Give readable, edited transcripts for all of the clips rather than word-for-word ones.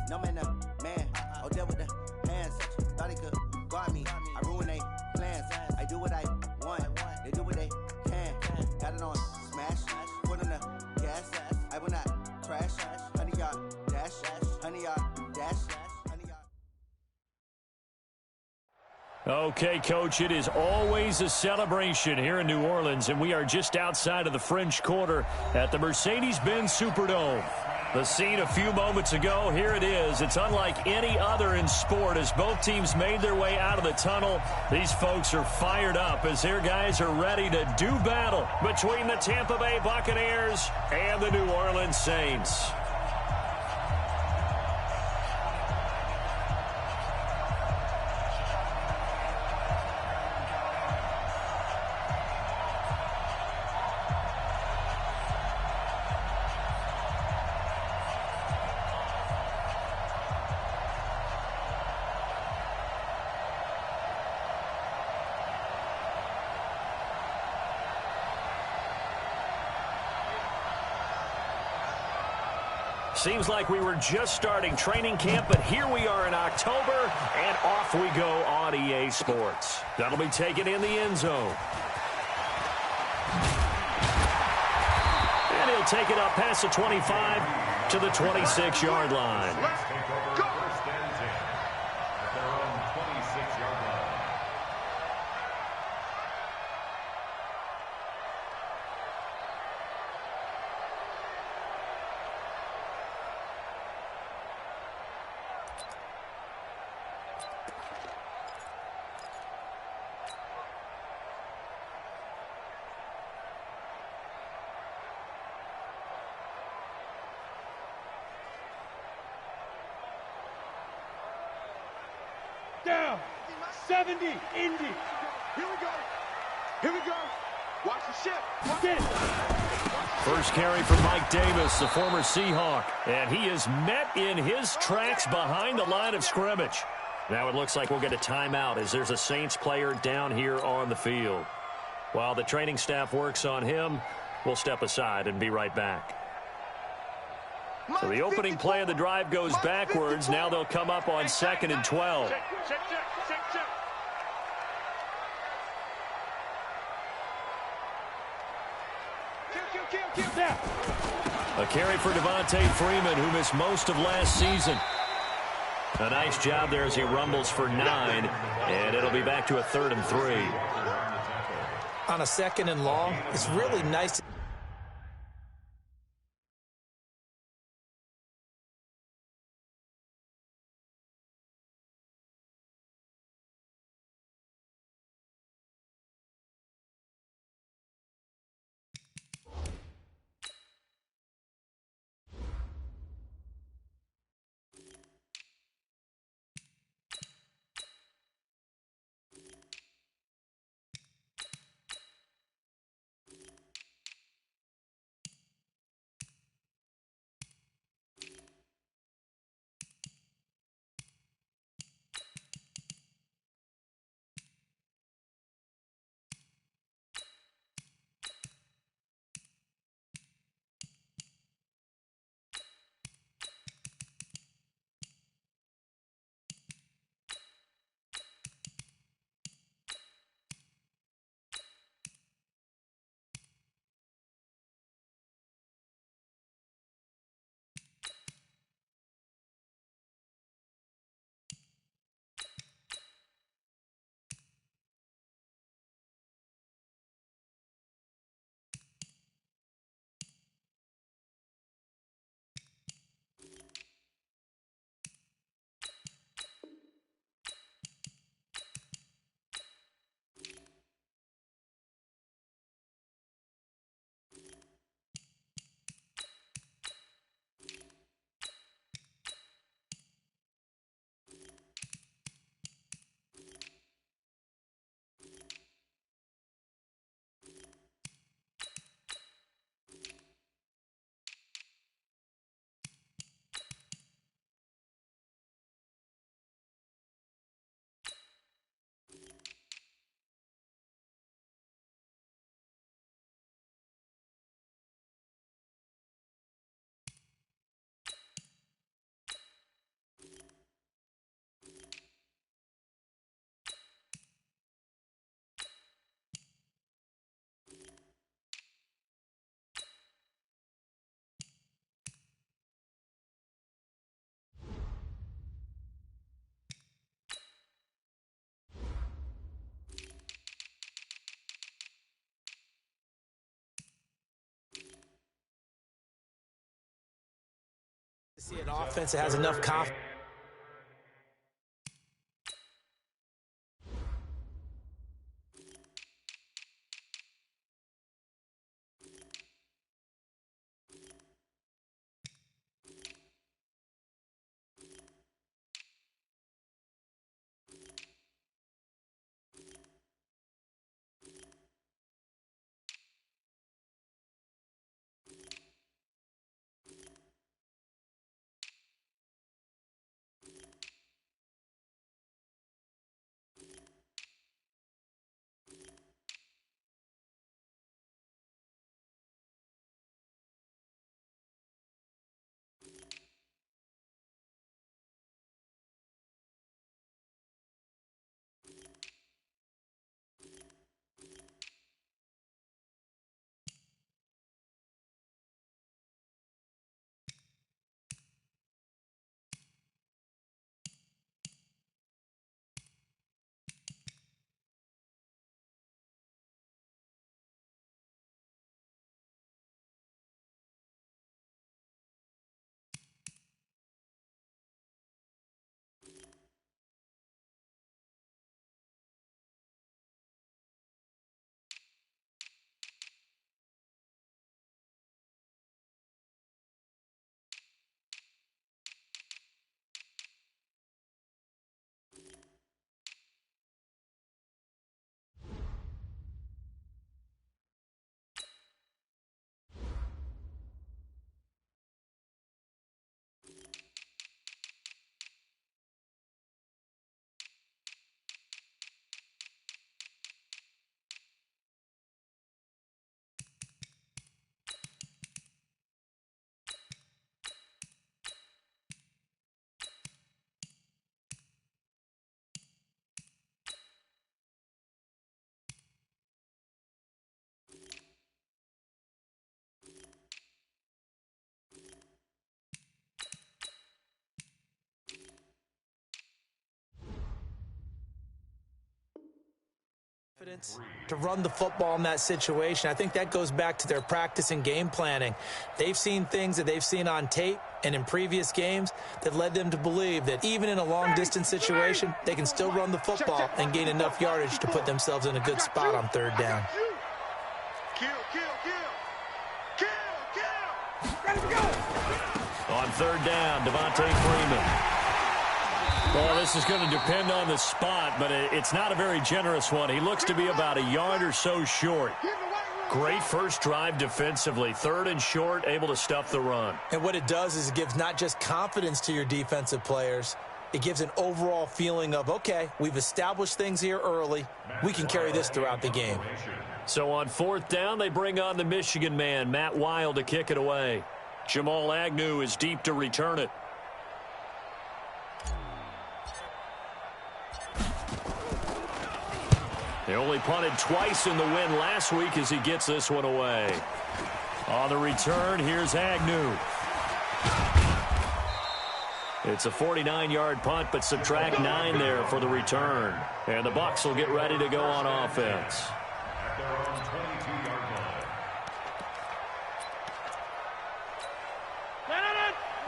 No man, man. Oh, there with the hands. Thought he could guard me. I ruin they plans. I do what I want. They do what they can. Got it on smash. Put on the gas. I will not crash. 100-yard dash. 100-yard dash. Okay, Coach, it is always a celebration here in New Orleans, and we are just outside of the French Quarter at the Mercedes-Benz Superdome. The scene a few moments ago, here it is. It's unlike any other in sport as both teams made their way out of the tunnel. These folks are fired up as their guys are ready to do battle between the Tampa Bay Buccaneers and the New Orleans Saints. Seems like we were just starting training camp, but here we are in October, and off we go on EA Sports. That'll be taken in the end zone. And he'll take it up past the 25 to the 26-yard line. Let's take over first and 10 at their own 26-yard line. Down. 70. Indy. Here we go. Here we go. Watch the ship. Watch it. First carry for Mike Davis, the former Seahawk. And he is met in his tracks behind the line of scrimmage. Now it looks like we'll get a timeout as there's a Saints player down here on the field. While the training staff works on him, we'll step aside and be right back. So the opening play of the drive goes backwards. Now they'll come up on 2nd and 12. Check. Kill. A carry for Devontae Freeman, who missed most of last season. A nice job there as he rumbles for 9, and it'll be back to a 3rd and 3. On a 2nd and long, it's really nice. See an offense that has enough confidence. To run the football in that situation. I think that goes back to their practice and game planning. They've seen things that they've seen on tape and in previous games that led them to believe that even in a long-distance situation, they can still run the football and gain enough yardage to put themselves in a good spot on third down. On third down, Devontae Freeman. Well, this is going to depend on the spot, but it's not a very generous one. He looks to be about a yard or so short. Great first drive defensively. Third and short, able to stuff the run. And what it does is it gives not just confidence to your defensive players, it gives an overall feeling of, okay, we've established things here early. We can carry this throughout the game. So on fourth down, they bring on the Michigan man, Matt Wild, to kick it away. Jamal Agnew is deep to return it. They only punted twice in the win last week as he gets this one away. On the return, here's Agnew. It's a 49-yard punt, but subtract 9 there for the return. And the Bucs will get ready to go on offense. At their own 22-yard line.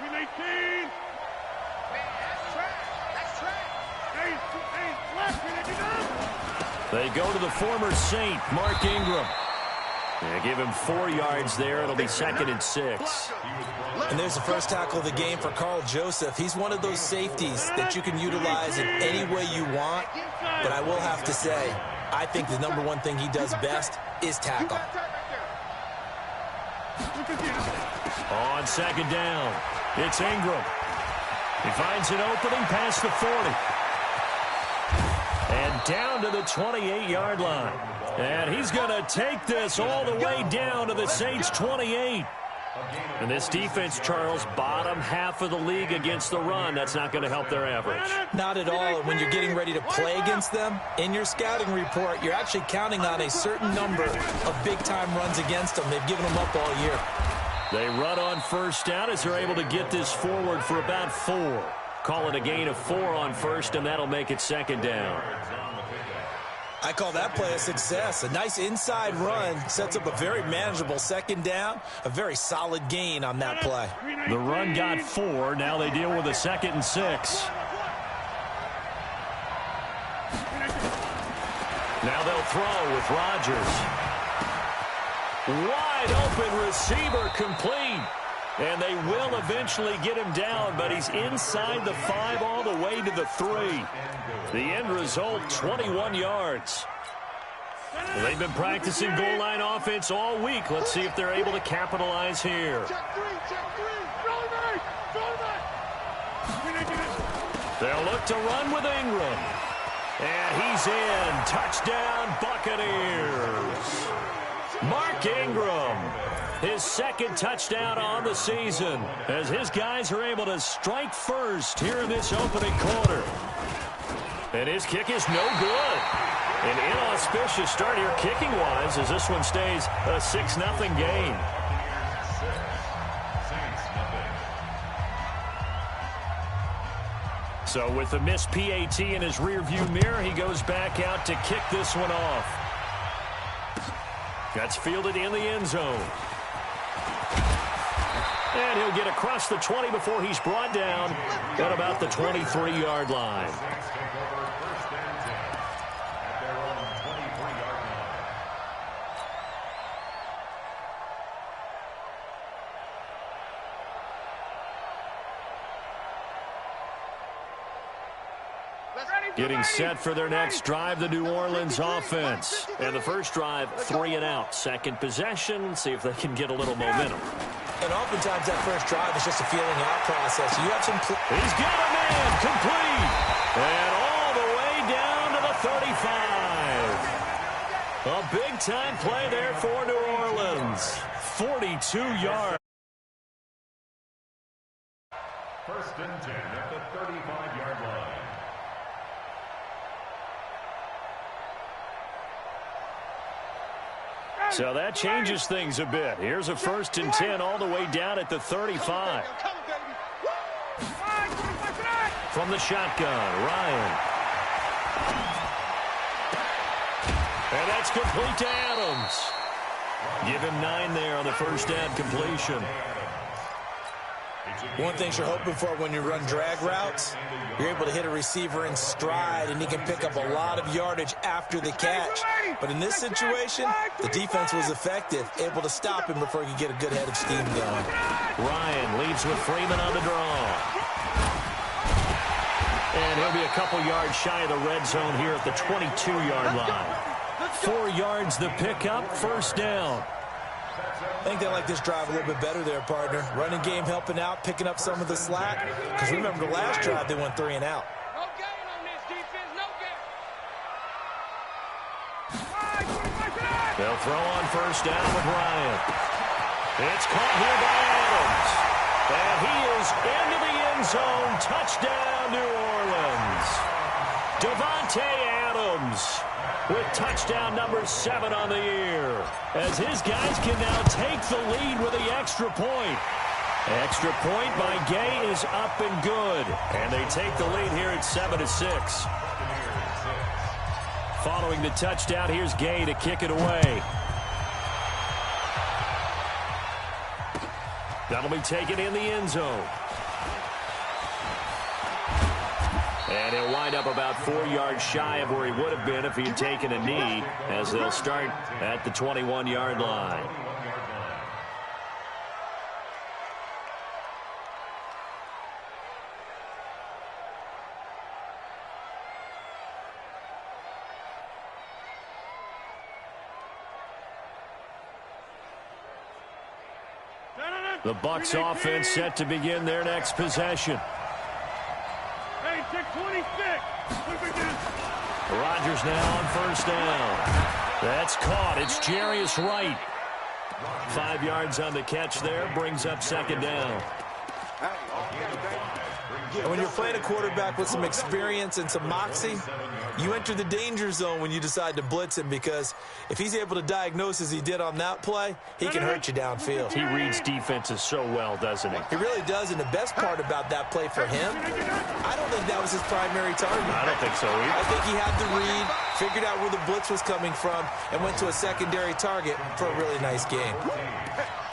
We 18. That's track. Hey, left, we let you go. They go to the former Saint, Mark Ingram. They give him 4 yards there. It'll be second and 6. And there's the first tackle of the game for Carl Joseph. He's one of those safeties that you can utilize in any way you want. But I will have to say, I think the number one thing he does best is tackle. On second down, it's Ingram. He finds an opening past the 40. And down to the 28-yard line. And he's going to take this all the way down to the Saints' 28. And this defense, Charles, bottom half of the league against the run. That's not going to help their average. Not at all. When you're getting ready to play against them, in your scouting report, you're actually counting on a certain number of big-time runs against them. They've given them up all year. They run on first down as they're able to get this forward for about 4. Call it a gain of 4 on first, and that'll make it second down. I call that play a success. A nice inside run sets up a very manageable second down, a very solid gain on that play. The run got 4. Now they deal with a 2nd and 6. Now they'll throw with Rodgers. Wide open receiver complete. And they will eventually get him down, but he's inside the 5 all the way to the 3. The end result, 21 yards. Well, they've been practicing goal line offense all week. Let's see if they're able to capitalize here. They'll look to run with Ingram. And he's in. Touchdown, Buccaneers. Mark Ingram, his 2nd touchdown on the season, as his guys are able to strike first here in this opening quarter. And his kick is no good. An inauspicious start here kicking-wise as this one stays a 6-0 game. So with the missed PAT in his rearview mirror, he goes back out to kick this one off. That's fielded in the end zone. And he'll get across the 20 before he's brought down at about the 23-yard line. Getting set for their next drive, the New Orleans offense. And the first drive, 3 and out. Second possession, see if they can get a little momentum. And oftentimes that first drive is just a feeling out process. You have some... He's got a man complete. And all the way down to the 35. A big-time play there for New Orleans. 42 yards. First and 10 at the 35-yard line. So that changes things a bit. Here's a 1st and 10 all the way down at the 35. From the shotgun, Ryan. And that's complete to Adams. Give him 9 there on the first down completion. One thing you're hoping for when you run drag routes, you're able to hit a receiver in stride, and he can pick up a lot of yardage after the catch. But in this situation, the defense was effective, able to stop him before he could get a good head of steam going. Ryan leads with Freeman on the draw. And he'll be a couple yards shy of the red zone here at the 22-yard line. 4 yards the pickup, first down. I think they like this drive a little bit better there, partner. Running game helping out, picking up some of the slack. Because remember, the last drive, they went 3 and out. No gain on this defense, no gain. They'll throw on first down with Ryan. It's caught here by Adams. And he is into the end zone. Touchdown, New Orleans. Davante Adams with touchdown number 7 on the year, as his guys can now take the lead with the extra point. Extra point by Gay is up and good, and they take the lead here at 7-6. Following the touchdown, here's Gay to kick it away. That'll be taken in the end zone. And he'll wind up about 4 yards shy of where he would have been if he had taken a knee, as they'll start at the 21-yard line. The Bucs offense set to begin their next possession. Hey, 626. Rodgers now on first down. That's caught. It's Jarius Wright. 5 yards on the catch there. Brings up second down. And when you're playing a quarterback with some experience and some moxie, you enter the danger zone when you decide to blitz him, because if he's able to diagnose as he did on that play, he can hurt you downfield. He reads defenses so well, doesn't he? He really does, and the best part about that play for him, I don't think that was his primary target. I don't think so either. I think he had the read, figured out where the blitz was coming from, and went to a secondary target for a really nice game.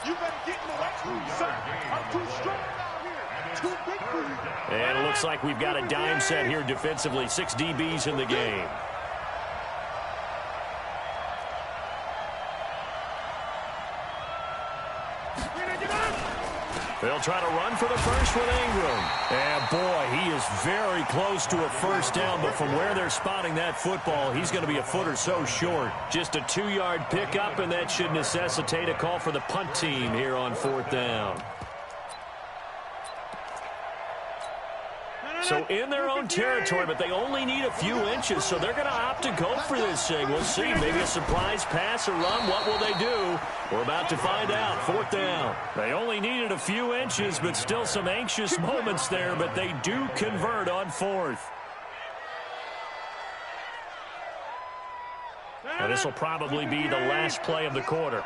You better get in the way, son. I'm too strong out here. Too big for you. And it looks like we've got a dime set here defensively. 6 DBs in the game. They'll try to run for the first with Ingram. And, boy, he is very close to a first down, but from where they're spotting that football, he's going to be a foot or so short. Just a 2-yard pickup, and that should necessitate a call for the punt team here on 4th down. So in their own territory, but they only need a few inches, so they're going to opt to go for this thing. We'll see. Maybe a surprise pass or run. What will they do? We're about to find out. 4th down. They only needed a few inches, but still some anxious moments there, but they do convert on 4th. Now, this will probably be the last play of the quarter.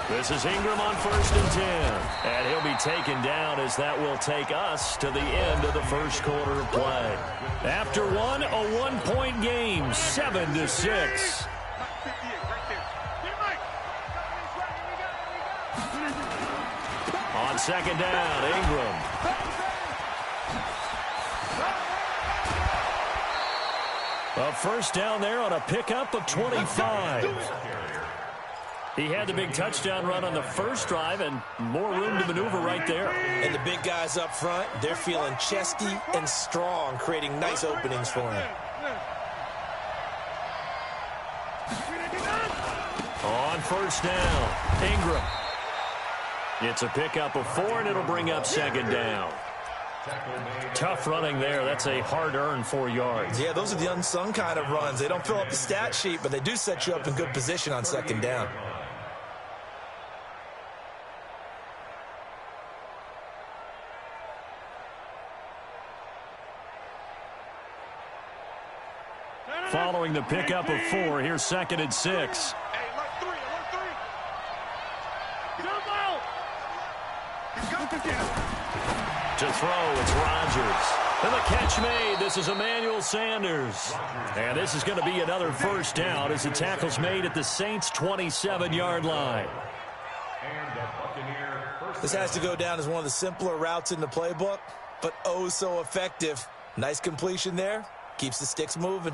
This is Ingram on 1st and 10. And he'll be taken down as that will take us to the end of the first quarter of play. After one, a 1-point game, 7-6. On 2nd down, Ingram. A first down there on a pickup of 25. He had the big touchdown run on the first drive and more room to maneuver right there. And the big guys up front, they're feeling chesty and strong, creating nice openings for him. On 1st down, Ingram. It's a pickup of 4, and it'll bring up 2nd down. Tough running there. That's a hard-earned 4 yards. Yeah, those are the unsung kind of runs. They don't fill up the stat sheet, but they do set you up in good position on 2nd down. Following the pickup of 4, here's 2nd and 6. To throw, it's Rodgers. And the catch made. This is Emmanuel Sanders. And this is going to be another first down as the tackle's made at the Saints' 27-yard line. This has to go down as one of the simpler routes in the playbook, but oh so effective. Nice completion there. Keeps the sticks moving.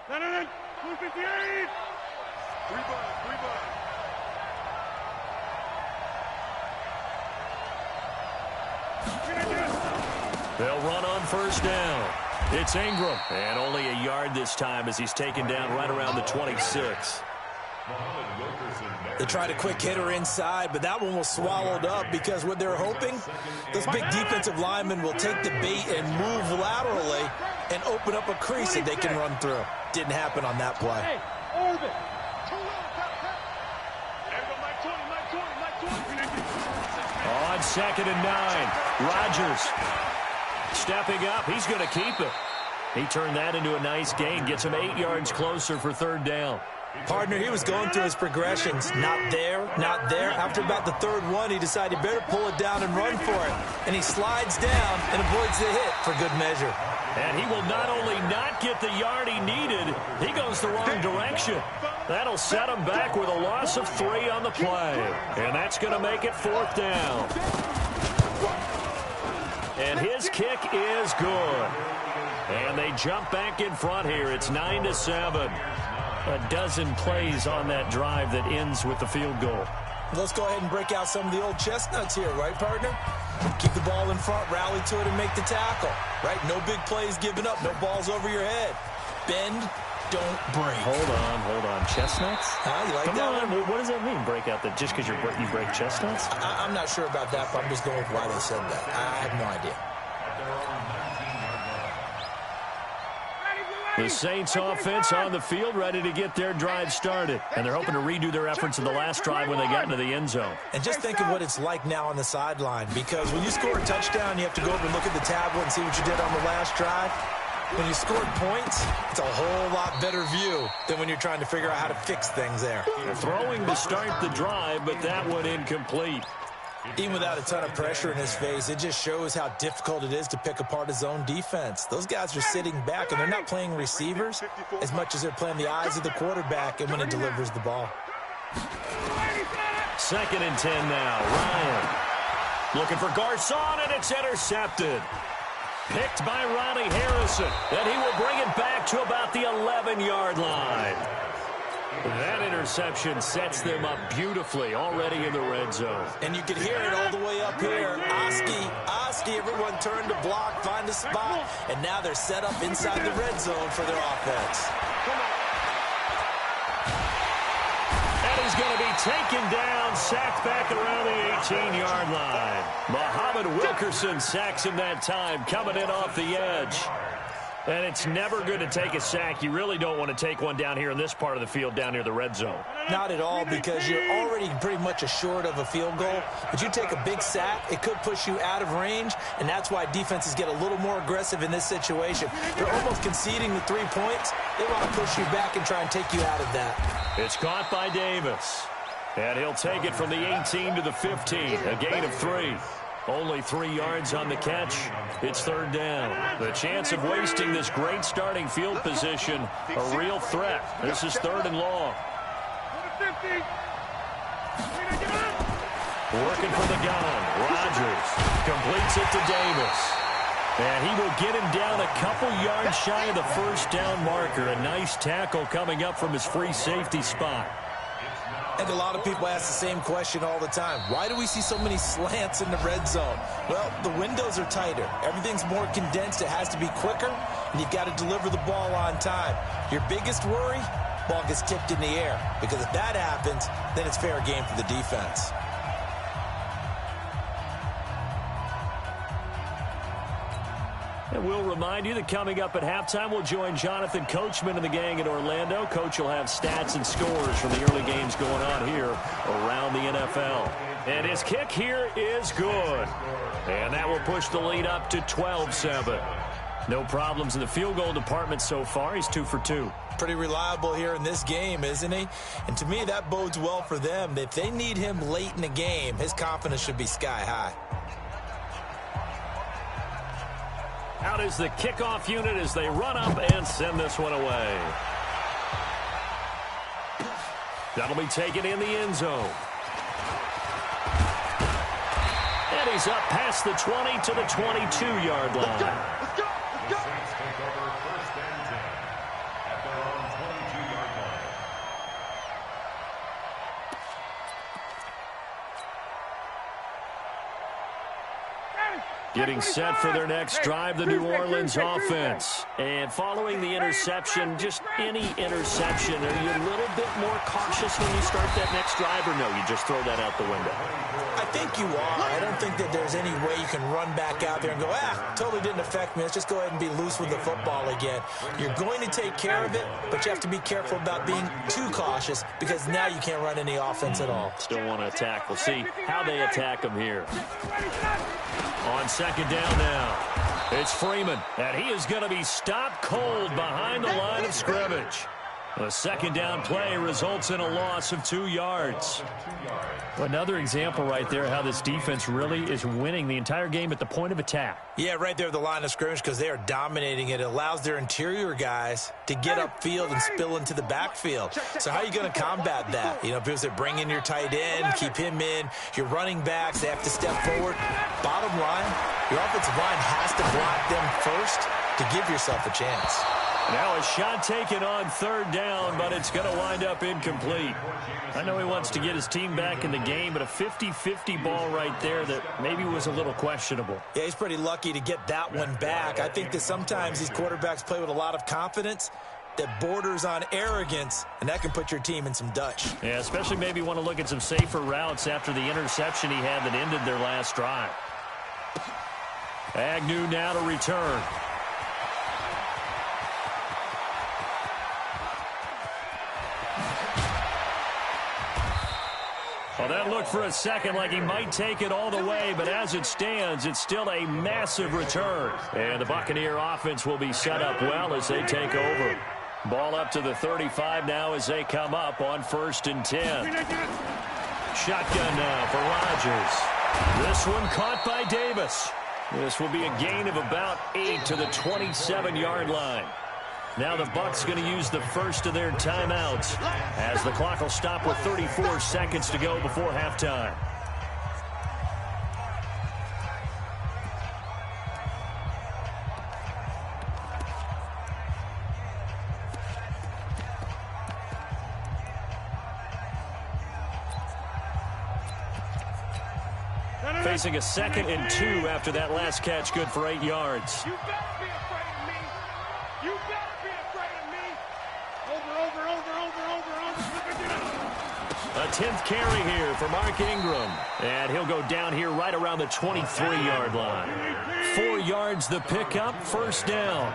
258. 3 bucks. They'll run on 1st down. It's Ingram. And only a yard this time as he's taken down right around the 26. They tried a quick hitter inside, but that one was swallowed up because what they're hoping, those big defensive linemen will take the bait and move laterally and open up a crease that they can run through. Didn't happen on that play. On 2nd and 9, Rodgers stepping up. He's going to keep it. He turned that into a nice gain. Gets him 8 yards closer for 3rd down. Partner, he was going through his progressions. Not there, not there. After about the 3rd one, he decided he better pull it down and run for it. And he slides down and avoids the hit for good measure. And he will not only not get the yard he needed, he goes the wrong direction. That'll set him back with a loss of 3 on the play. And that's going to make it 4th down. And his kick is good. And they jump back in front here. It's 9-7. A dozen plays on that drive that ends with the field goal. Let's go ahead and break out some of the old chestnuts here, right, partner? Keep the ball in front, rally to it, and make the tackle, right? No big plays given up, no balls over your head. Bend, don't break. Hold on. Chestnuts? You like Come that on. one? What does that mean, break out? That just because you break chestnuts? I'm not sure about that, but I'm just going with why they said that. I have no idea. The Saints offense on the field, ready to get their drive started. And they're hoping to redo their efforts in the last drive when they got into the end zone. And just think of what it's like now on the sideline, because when you score a touchdown, you have to go over and look at the tablet and see what you did on the last drive. When you scored points, it's a whole lot better view than when you're trying to figure out how to fix things there. Throwing to start the drive, but that one incomplete. Even without a ton of pressure in his face, it just shows how difficult it is to pick apart his own defense. Those guys are sitting back, and they're not playing receivers as much as they're playing the eyes of the quarterback and when it delivers the ball. 2nd and 10 now. Ryan looking for Garcon, and it's intercepted. Picked by Ronnie Harrison, and he will bring it back to about the 11-yard line. That interception sets them up beautifully already in the red zone. And you can hear it all the way up here. Oski, everyone turned to block, find a spot, and now they're set up inside the red zone for their offense. And he's going to be taken down, sacked back around the 18-yard line. Muhammad Wilkerson sacks him that time, coming in off the edge. And it's never good to take a sack. You really don't want to take one down here in this part of the field, down near the red zone. Not at all, because you're already pretty much assured of a field goal. But you take a big sack, it could push you out of range, and that's why defenses get a little more aggressive in this situation. They're almost conceding the 3 points. They want to push you back and try and take you out of that. It's caught by Davis. And he'll take it from the 18 to the 15, a gain of 3. Only 3 yards on the catch. It's 3rd down. The chance of wasting this great starting field position, a real threat. This is 3rd and long. Working for the gun. Rodgers completes it to Davis. And he will get him down a couple yards shy of the 1st down marker. A nice tackle coming up from his free safety spot. And a lot of people ask the same question all the time. Why do we see so many slants in the red zone? Well, the windows are tighter. Everything's more condensed. It has to be quicker, and you've got to deliver the ball on time. Your biggest worry, ball gets tipped in the air. Because if that happens, then it's fair game for the defense. And we'll remind you that coming up at halftime, we'll join Jonathan Coachman and the gang in Orlando. Coach will have stats and scores from the early games going on here around the NFL. And his kick here is good. And that will push the lead up to 12-7. No problems in the field goal department so far. He's 2 for 2. Pretty reliable here in this game, isn't he? And to me, that bodes well for them. If they need him late in the game, his confidence should be sky high. Out is the kickoff unit as they run up and send this one away. That'll be taken in the end zone. And he's up past the 20 to the 22-yard line. Let's go. Saints take over 1st and 10 at their own 22-yard line. Getting set for their next drive, the New Orleans offense. And following the interception, just any interception, are you a little bit more cautious when you start that next drive, or no, you just throw that out the window? I think you are. I don't think that there's any way you can run back out there and go, totally didn't affect me. Let's just go ahead and be loose with the football again. You're going to take care of it, but you have to be careful about being too cautious because now you can't run any offense at all. Still want to attack. We'll see how they attack them here. On 2nd down now, it's Freeman, and he is going to be stopped cold behind the line of scrimmage. The 2nd down play results in a loss of 2 yards. Another example right there how this defense really is winning the entire game at the point of attack. Yeah, right there at the line of scrimmage because they are dominating it. It allows their interior guys to get upfield and spill into the backfield. So how are you going to combat that? You know, because they bring in your tight end, keep him in. Your running backs, they have to step forward. Bottom line, your offensive line has to block them first to give yourself a chance. Now a shot taken on 3rd down, but it's going to wind up incomplete. I know he wants to get his team back in the game, but a 50-50 ball right there that maybe was a little questionable. Yeah, he's pretty lucky to get that one back. I think that sometimes these quarterbacks play with a lot of confidence that borders on arrogance, and that can put your team in some Dutch. Yeah, especially maybe want to look at some safer routes after the interception he had that ended their last drive. Agnew now to return. Well, that looked for a second like he might take it all the way, but as it stands, it's still a massive return. And the Buccaneer offense will be set up well as they take over. Ball up to the 35 now as they come up on 1st and 10. Shotgun now for Rodgers. This one caught by Davis. This will be a gain of about 8 to the 27-yard line. Now the Bucs going to use the first of their timeouts as the clock will stop with 34 seconds to go before halftime. Facing a 2nd and 2 after that last catch, good for 8 yards. You better be afraid of me. You better be afraid of me. Over. A 10th carry here for Mark Ingram. And he'll go down here right around the 23-yard line. 4 yards the pickup, 1st down.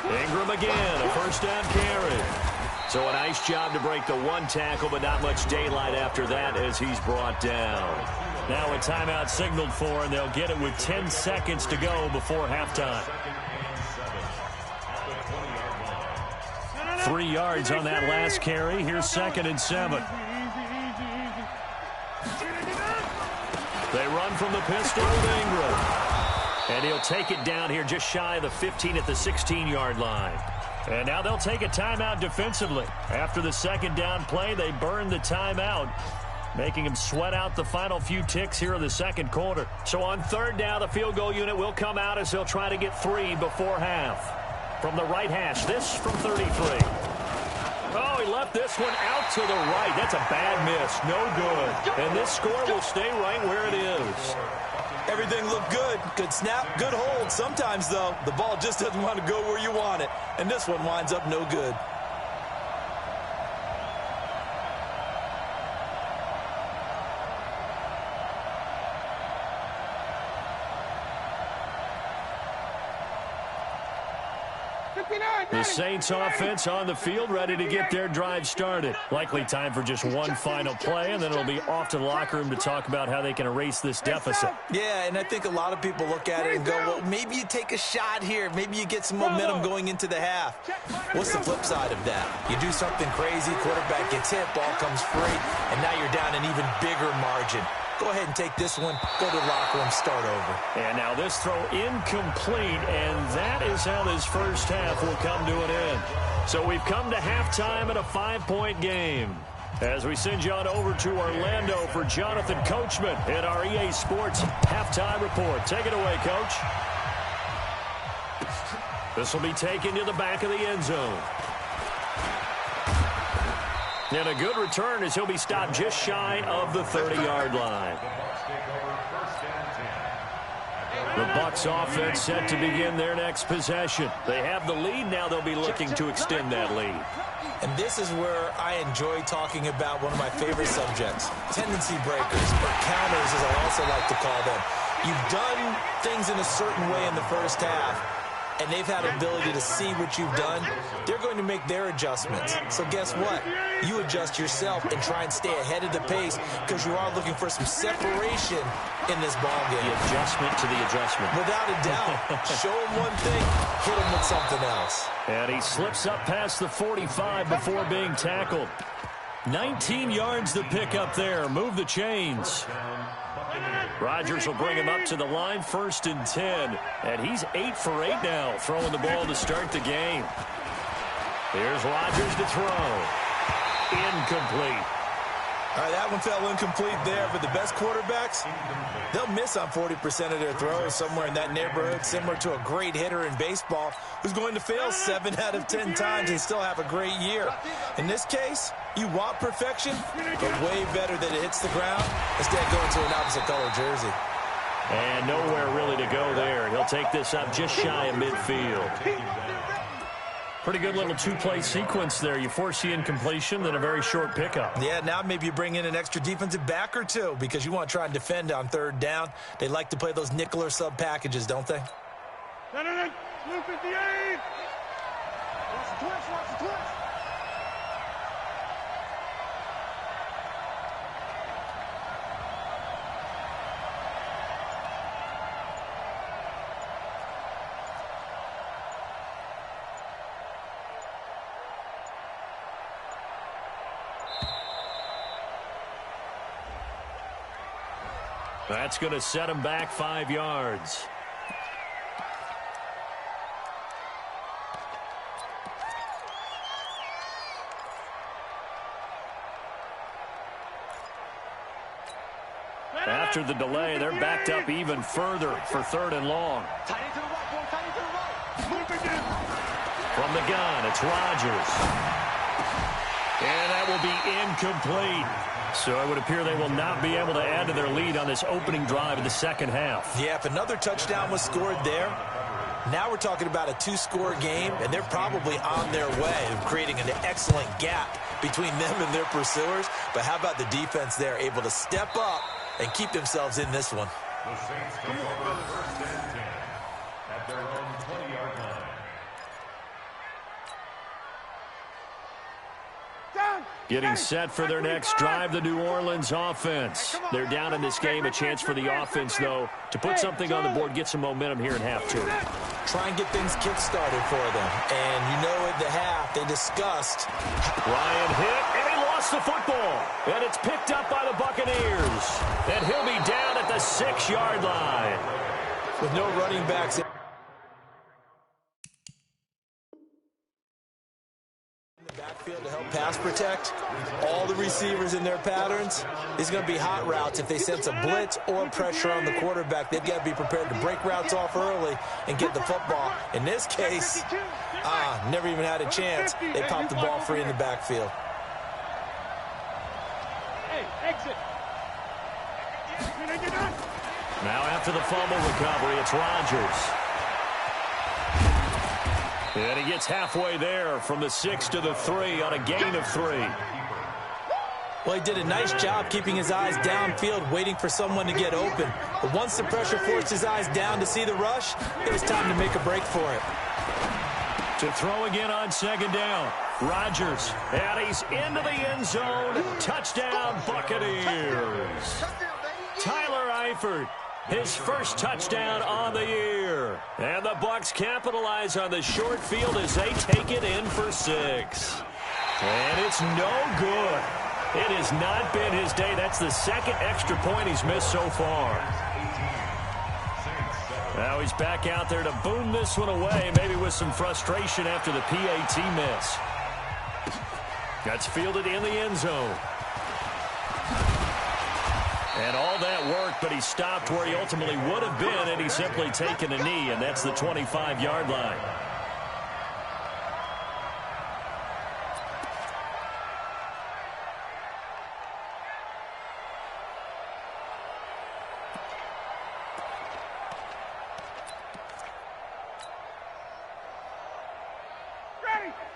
Ingram again, a 1st down carry. So a nice job to break the 1 tackle, but not much daylight after that as he's brought down. Now a timeout signaled for, and they'll get it with 10 seconds to go before halftime. 3 yards on that last carry. Here's 2nd and 7. They run from the pistol with Ingram. And he'll take it down here just shy of the 15 at the 16-yard line. And now they'll take a timeout defensively. After the 2nd down play, they burn the timeout, making them sweat out the final few ticks here in the 2nd quarter. So on 3rd down, the field goal unit will come out as they'll try to get 3 before half. From the right hash, this from 33. Oh, he left this one out to the right. That's a bad miss. No good. And this score will stay right where it is. Everything looked good. Good snap, good hold. Sometimes, though, the ball just doesn't want to go where you want it. And this one winds up no good. The Saints offense on the field, ready to get their drive started. Likely time for just one final play, and then it'll be off to the locker room to talk about how they can erase this deficit. Yeah, and I think a lot of people look at it and go, well, maybe you take a shot here. Maybe you get some momentum going into the half. What's the flip side of that? You do something crazy, quarterback gets hit, ball comes free, and now you're down an even bigger margin. Go ahead and take this one, go to the locker room, start over. And now this throw incomplete, and that is how this first half will come to an end. So we've come to halftime in a 5-point game. As we send you on over to Orlando for Jonathan Coachman in our EA Sports Halftime Report. Take it away, Coach. This will be taken to the back of the end zone. And a good return as he'll be stopped just shy of the 30-yard line. The Bucs offense set to begin their next possession. They have the lead. Now they'll be looking to extend that lead. And this is where I enjoy talking about one of my favorite subjects, tendency breakers, or counters as I also like to call them. You've done things in a certain way in the first half, and they've had ability to see what you've done. They're going to make their adjustments. So guess what? You adjust yourself and try and stay ahead of the pace because you are looking for some separation in this ball game. The adjustment to the adjustment. Without a doubt. Show him one thing, hit him with something else. And he slips up past the 45 before being tackled. 19 yards the pick up there. Move the chains. Rodgers will bring him up to the line, 1st and 10. And he's 8 for 8 now, throwing the ball to start the game. Here's Rodgers to throw. Incomplete. All right, that one fell incomplete there, but the best quarterbacks, they'll miss on 40% of their throws, somewhere in that neighborhood, similar to a great hitter in baseball who's going to fail 7 out of 10 times and still have a great year. In this case, you want perfection, but way better that it hits the ground instead of going to an opposite color jersey. And nowhere really to go there. He'll take this up just shy of midfield. Pretty good little two-play sequence there. You force the incompletion, then a very short pickup. Yeah, now maybe you bring in an extra defensive back or two because you want to try and defend on 3rd down. They like to play those nickel or sub packages, don't they? Blue 58. Watch the twist, watch the twist. That's going to set him back 5 yards. After the delay, they're backed up even further for 3rd and long. From the gun, it's Rodgers. And that will be incomplete. So it would appear they will not be able to add to their lead on this opening drive of the second half. Yeah, if another touchdown was scored there, now we're talking about a 2-score game, and they're probably on their way of creating an excellent gap between them and their pursuers. But how about the defense there, able to step up and keep themselves in this one? The Saints take over 1st and 10 at their own 20-yard line. Getting set for their next drive, the New Orleans offense. They're down in this game. A chance for the offense, though, to put something on the board, get some momentum here in half 2. Try and get things kick-started for them. And you know at the half, they discussed. Ryan hit, and he lost the football. And it's picked up by the Buccaneers. And he'll be down at the 6-yard line. With no running backs in the backfield to help pass protect, all the receivers in their patterns, these are going to be hot routes. If they sense a blitz or pressure on the quarterback, they've got to be prepared to break routes off early and get the football. In this case, never even had a chance. They popped the ball free in the backfield. Exit. Now after the fumble recovery, it's Rodgers. And he gets halfway there from the 6 to the 3 on a gain of 3. Well, he did a nice job keeping his eyes downfield, waiting for someone to get open. But once the pressure forced his eyes down to see the rush, it was time to make a break for it. To throw again on 2nd down. Rodgers, and he's into the end zone. Touchdown, Buccaneers. Tyler Eifert, his first touchdown on the year. And the Bucs capitalize on the short field as they take it in for 6. And it's no good. It has not been his day. That's the 2nd extra point he's missed so far. Now he's back out there to boom this one away, maybe with some frustration after the PAT miss. That's fielded in the end zone. And all that worked, but he stopped where he ultimately would have been, and he's simply taken a knee, and that's the 25-yard line.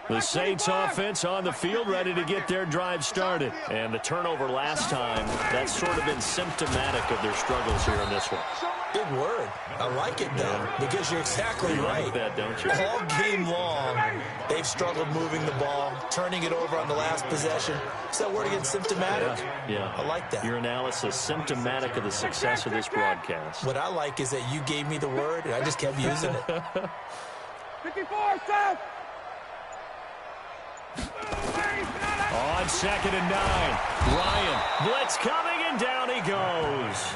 The Saints offense on the field, ready to get their drive started. And the turnover last time, that's sort of been symptomatic of their struggles here in this one. Big word. I like it, though, because you're exactly right. Like that, don't you? All game long, they've struggled moving the ball, turning it over on the last possession. Is that word again, symptomatic? Yeah. I like that. Your analysis, symptomatic of the success of this broadcast. What I like is that you gave me the word, and I just kept using it. 54, Seth! On 2nd and 9, Ryan, blitz coming, and down he goes.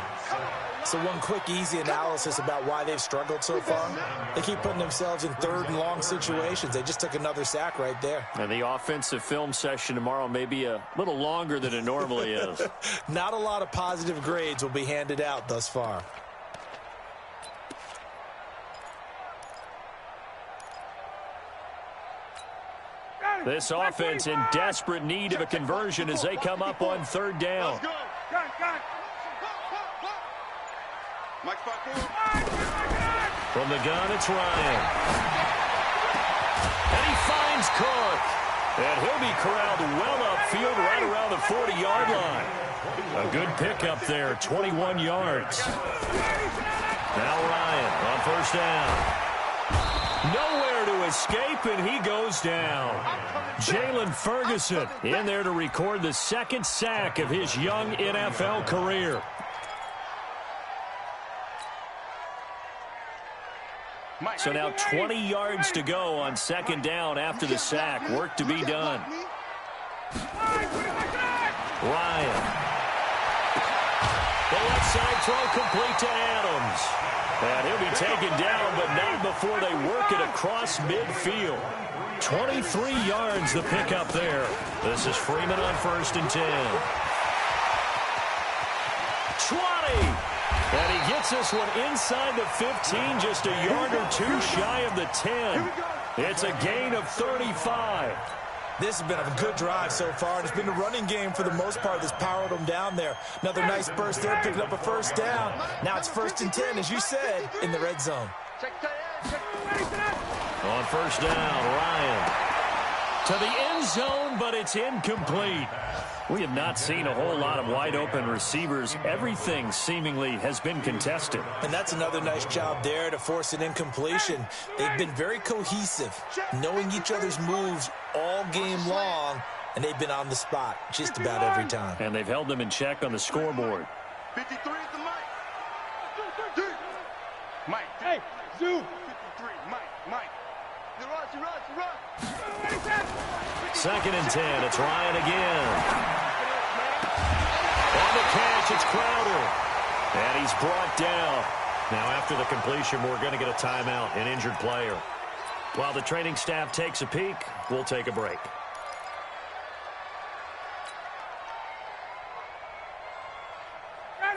So one quick, easy analysis about why they've struggled so far. They keep putting themselves in 3rd and long situations. They just took another sack right there. And the offensive film session tomorrow may be a little longer than it normally is. Not a lot of positive grades will be handed out thus far. This offense in desperate need of a conversion as they come up on 3rd down. From the gun, it's Ryan. And he finds Cook. And he'll be corralled well upfield right around the 40-yard line. A good pickup there, 21 yards. Now Ryan on 1st down. Nowhere to escape, and he goes down. Jalen Ferguson in there to record the 2nd sack of his young NFL career. So now 20 yards to go on 2nd down after the sack. Work to be done. Ryan. The left Inside throw complete to Adams. And he'll be taken down, but not before they work it across midfield. 23 yards the pickup there. This is Freeman on 1st and 10. 20. And he gets this one inside the 15, just a yard or two shy of the 10. It's a gain of 35. This has been a good drive so far, and it's been a running game for the most part that's powered them down there. Another nice burst there, picking up a first down. Now it's 1st and 10, as you said, in the red zone. On 1st down, Ryan to the end zone, but it's incomplete. We have not seen a whole lot of wide-open receivers. Everything seemingly has been contested. And that's another nice job there to force an incompletion. They've been very cohesive, knowing each other's moves all game long, and they've been on the spot just about every time. And they've held them in check on the scoreboard. 53 is the Mike. Mike. Hey, Zoo. 53, Mike. You run. 2nd and 10. It's Ryan again. On the catch, it's Crowder. And he's brought down. Now, after the completion, we're going to get a timeout, an injured player. While the training staff takes a peek, we'll take a break.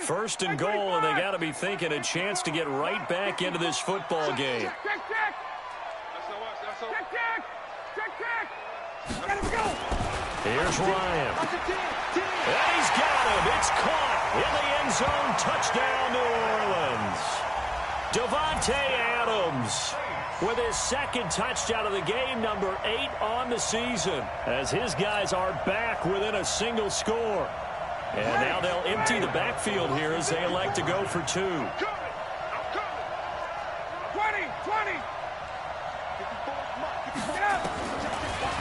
First and goal, and they got to be thinking a chance to get right back into this football game. Here's Ryan. And he's got him. It's caught in the end zone. Touchdown, New Orleans. Davante Adams with his 2nd touchdown of the game, number 8 on the season, as his guys are back within a single score. And now they'll empty the backfield here as they elect to go for 2. 20.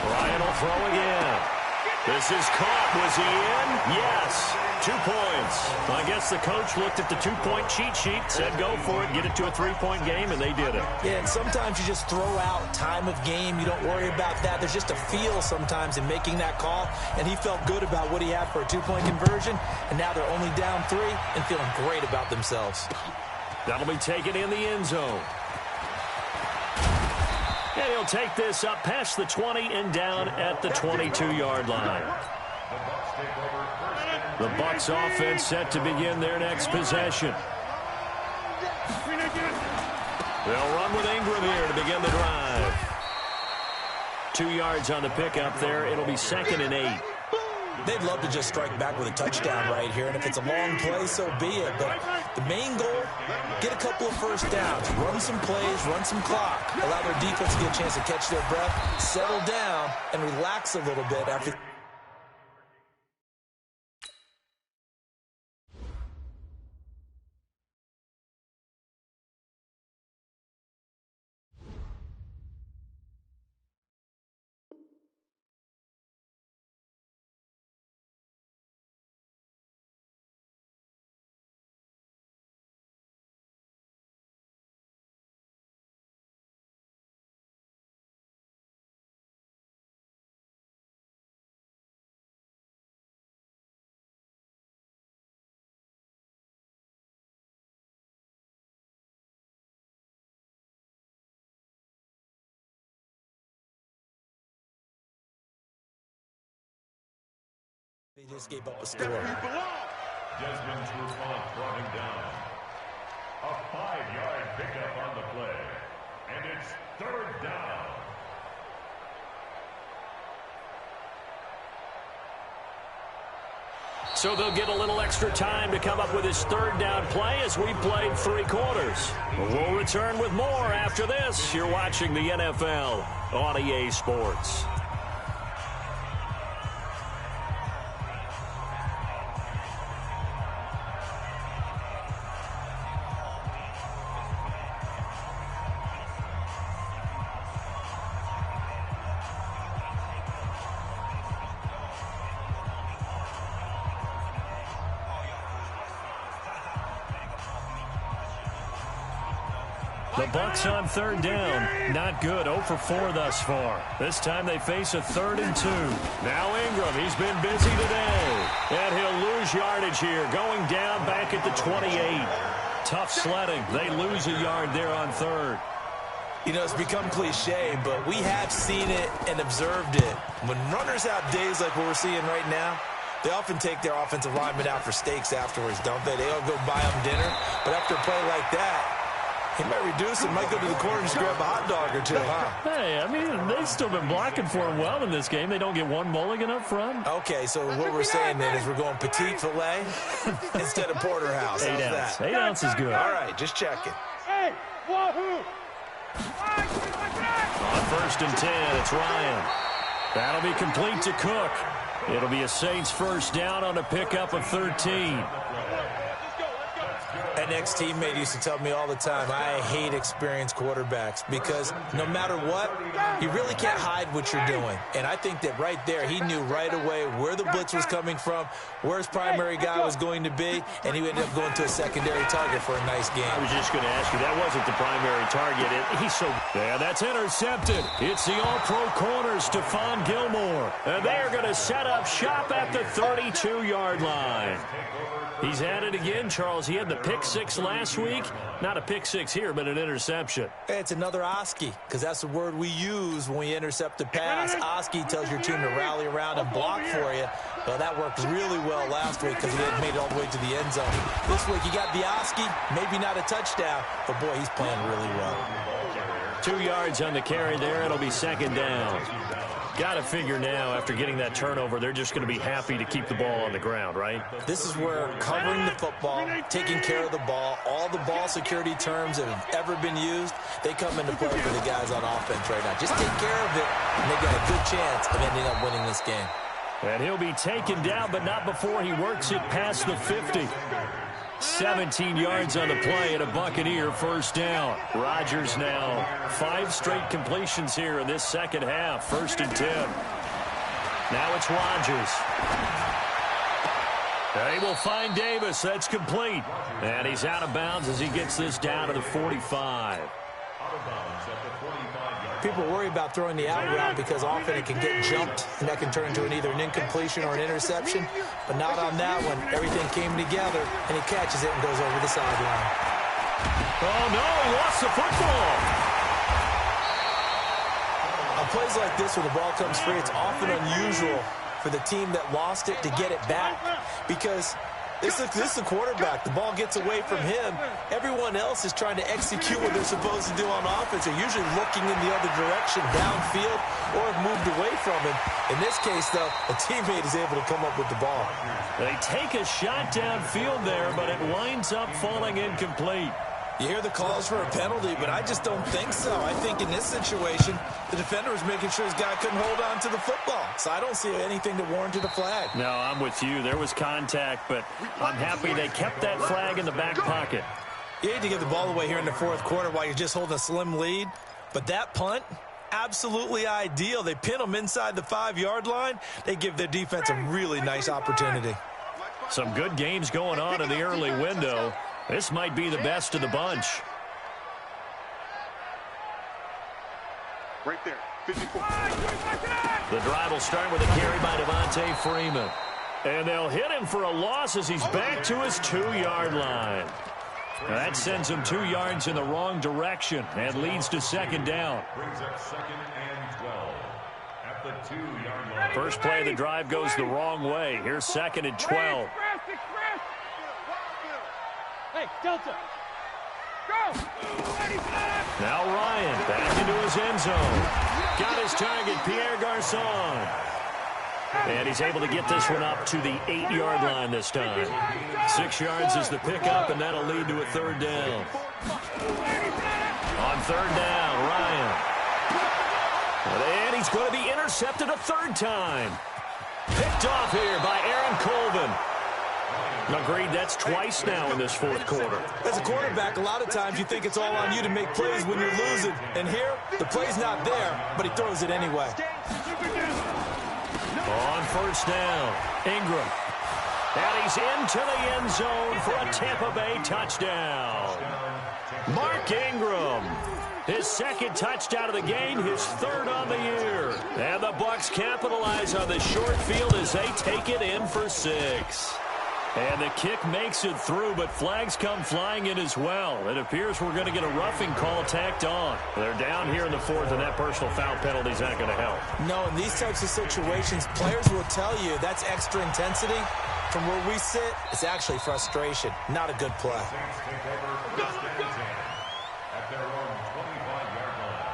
Ryan will throw again. This is caught. Was he in? Yes. 2 points. I guess the coach looked at the 2-point cheat sheet, said go for it, get it to a 3-point game, and they did it. Yeah, and sometimes you just throw out time of game. You don't worry about that. There's just a feel sometimes in making that call, and he felt good about what he had for a 2-point conversion, and now they're only down 3 and feeling great about themselves. That'll be taken in the end zone. And he'll take this up past the 20 and down at the 22-yard line. The Bucs offense set to begin their next possession. They'll run with Ingram here to begin the drive. 2 yards on the pickup there. It'll be 2nd and 8. They'd love to just strike back with a touchdown right here, and if it's a long play, so be it. But the main goal, get a couple of first downs, run some plays, run some clock, allow their defense to get a chance to catch their breath, settle down, and relax a little bit after. They just gave up a score. Desmond Trufant brought him down. A 5-yard pickup on the play. And it's 3rd down. So they'll get a little extra time to come up with his 3rd down play as we played 3 quarters. We'll return with more after this. You're watching the NFL on EA Sports. The Bucs on third down. Not good. 0 for 4 thus far. This time they face a 3rd and 2. Now Ingram. He's been busy today. And he'll lose yardage here. Going down back at the 28. Tough sledding. They lose a yard there on 3rd. You know, it's become cliche, but we have seen it and observed it. When runners have days like what we're seeing right now, they often take their offensive linemen out for steaks afterwards, don't they? They all go buy them dinner. But after a play like that, he might reduce it, might go to the corner and just grab a hot dog or two, huh? Hey, I mean, they've still been blocking for him well in this game. They don't get one mulligan up front. Okay, so what we're saying then is we're going petite filet instead of porterhouse. How's that? 8 ounce is good. All right, just checking. Hey, wahoo! On 1st and 10, it's Ryan. That'll be complete to Cook. It'll be a Saints first down on a pickup of 13. An ex-teammate used to tell me all the time, I hate experienced quarterbacks because no matter what, you really can't hide what you're doing. And I think that right there, he knew right away where the blitz was coming from, where his primary guy was going to be, and he ended up going to a secondary target for a nice game. I was just going to ask you, that wasn't the primary target. Yeah, that's intercepted. It's the all-pro corner, Stephon Gilmore. And they're going to set up shop at the 32-yard line. He's at it again, Charles. He had the pick 6 last week. Not a pick 6 here, but an interception. Hey, it's another Oski, because that's the word we use when we intercept the pass. Oski tells your team to rally around and block for you. Well, that worked really well last week because he had made it all the way to the end zone. This week, you got the Oski, maybe not a touchdown, but boy, he's playing really well. 2 yards on the carry there. It'll be 2nd down. Got to figure now, after getting that turnover, they're just going to be happy to keep the ball on the ground, right? This is where covering the football, taking care of the ball, all the ball security terms that have ever been used, they come into play for the guys on offense right now. Just take care of it, and they got a good chance of ending up winning this game. And he'll be taken down, but not before he works it past the 50. 17 yards on the play and a Buccaneer first down. Rodgers now 5 straight completions here in this second half. 1st and 10. Now it's Rodgers. They will find Davis. That's complete. And he's out of bounds as he gets this down to the 45. People worry about throwing the out route because often it can get jumped, and that can turn into either an incompletion or an interception. But not on that one. Everything came together, and he catches it and goes over the sideline. Oh, no, he lost the football. On plays like this where the ball comes free, it's often unusual for the team that lost it to get it back because this is the quarterback. The ball gets away from him. Everyone else is trying to execute what they're supposed to do on offense. They're usually looking in the other direction, downfield, or have moved away from him. In this case, though, a teammate is able to come up with the ball. They take a shot downfield there, but it winds up falling incomplete. You hear the calls for a penalty, but I just don't think so. I think in this situation, the defender was making sure his guy couldn't hold on to the football. So I don't see anything that warranted a flag. No, I'm with you. There was contact, but I'm happy they kept that flag in the back pocket. You hate to give the ball away here in the 4th quarter while you're just holding a slim lead, but that punt, absolutely ideal. They pin them inside the 5-yard line. They give their defense a really nice opportunity. Some good games going on in the early window. This might be the best of the bunch. Right there, 54. The drive will start with a carry by Devontae Freeman. And they'll hit him for a loss as he's back to his 2-yard line. Now that sends him 2 yards in the wrong direction and leads to 2nd down. Brings up 2nd and 12 at the 2-yard line. First play of the drive goes the wrong way. Here's 2nd and 12. Hey, Delta. Go! Now Ryan back into his end zone. Got his target, Pierre Garçon. And he's able to get this one up to the 8-yard line this time. 6 yards is the pickup, and that'll lead to a 3rd down. On 3rd down, Ryan. And he's going to be intercepted a 3rd time. Picked off here by Aaron Colvin. Agreed, that's twice now in this 4th quarter. As a quarterback, a lot of times you think it's all on you to make plays when you're losing. And here, the play's not there, but he throws it anyway. On 1st down, Ingram. And he's into the end zone for a Tampa Bay touchdown. Mark Ingram, his second touchdown of the game, his third on the year. And the Bucs capitalize on the short field as they take it in for 6. And the kick makes it through, but flags come flying in as well. It appears we're going to get a roughing call tacked on. They're down here in the 4th, and that personal foul penalty is not going to help. No, in these types of situations, players will tell you that's extra intensity. From where we sit, it's actually frustration. Not a good play. At their own 25-yard line.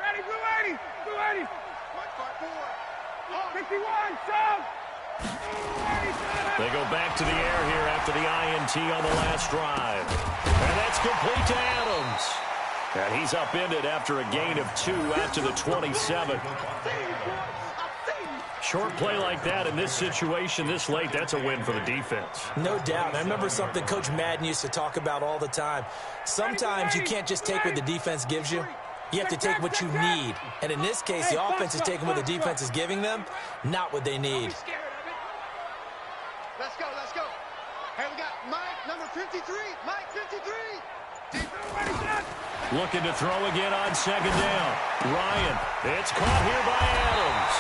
Ready, blue 80, blue 80. 51, Sam. They go back to the air here after the INT on the last drive. And that's complete to Adams. And he's upended after a gain of 2 out to the 27. Short play like that in this situation this late, that's a win for the defense. No doubt. I remember something Coach Madden used to talk about all the time. Sometimes you can't just take what the defense gives you. You have to take what you need. And in this case, the offense is taking what the defense is giving them, not what they need. Let's go, let's go. Hey, we got Mike, number 53. Mike, 53. Looking to throw again on second down. Ryan, it's caught here by Adams.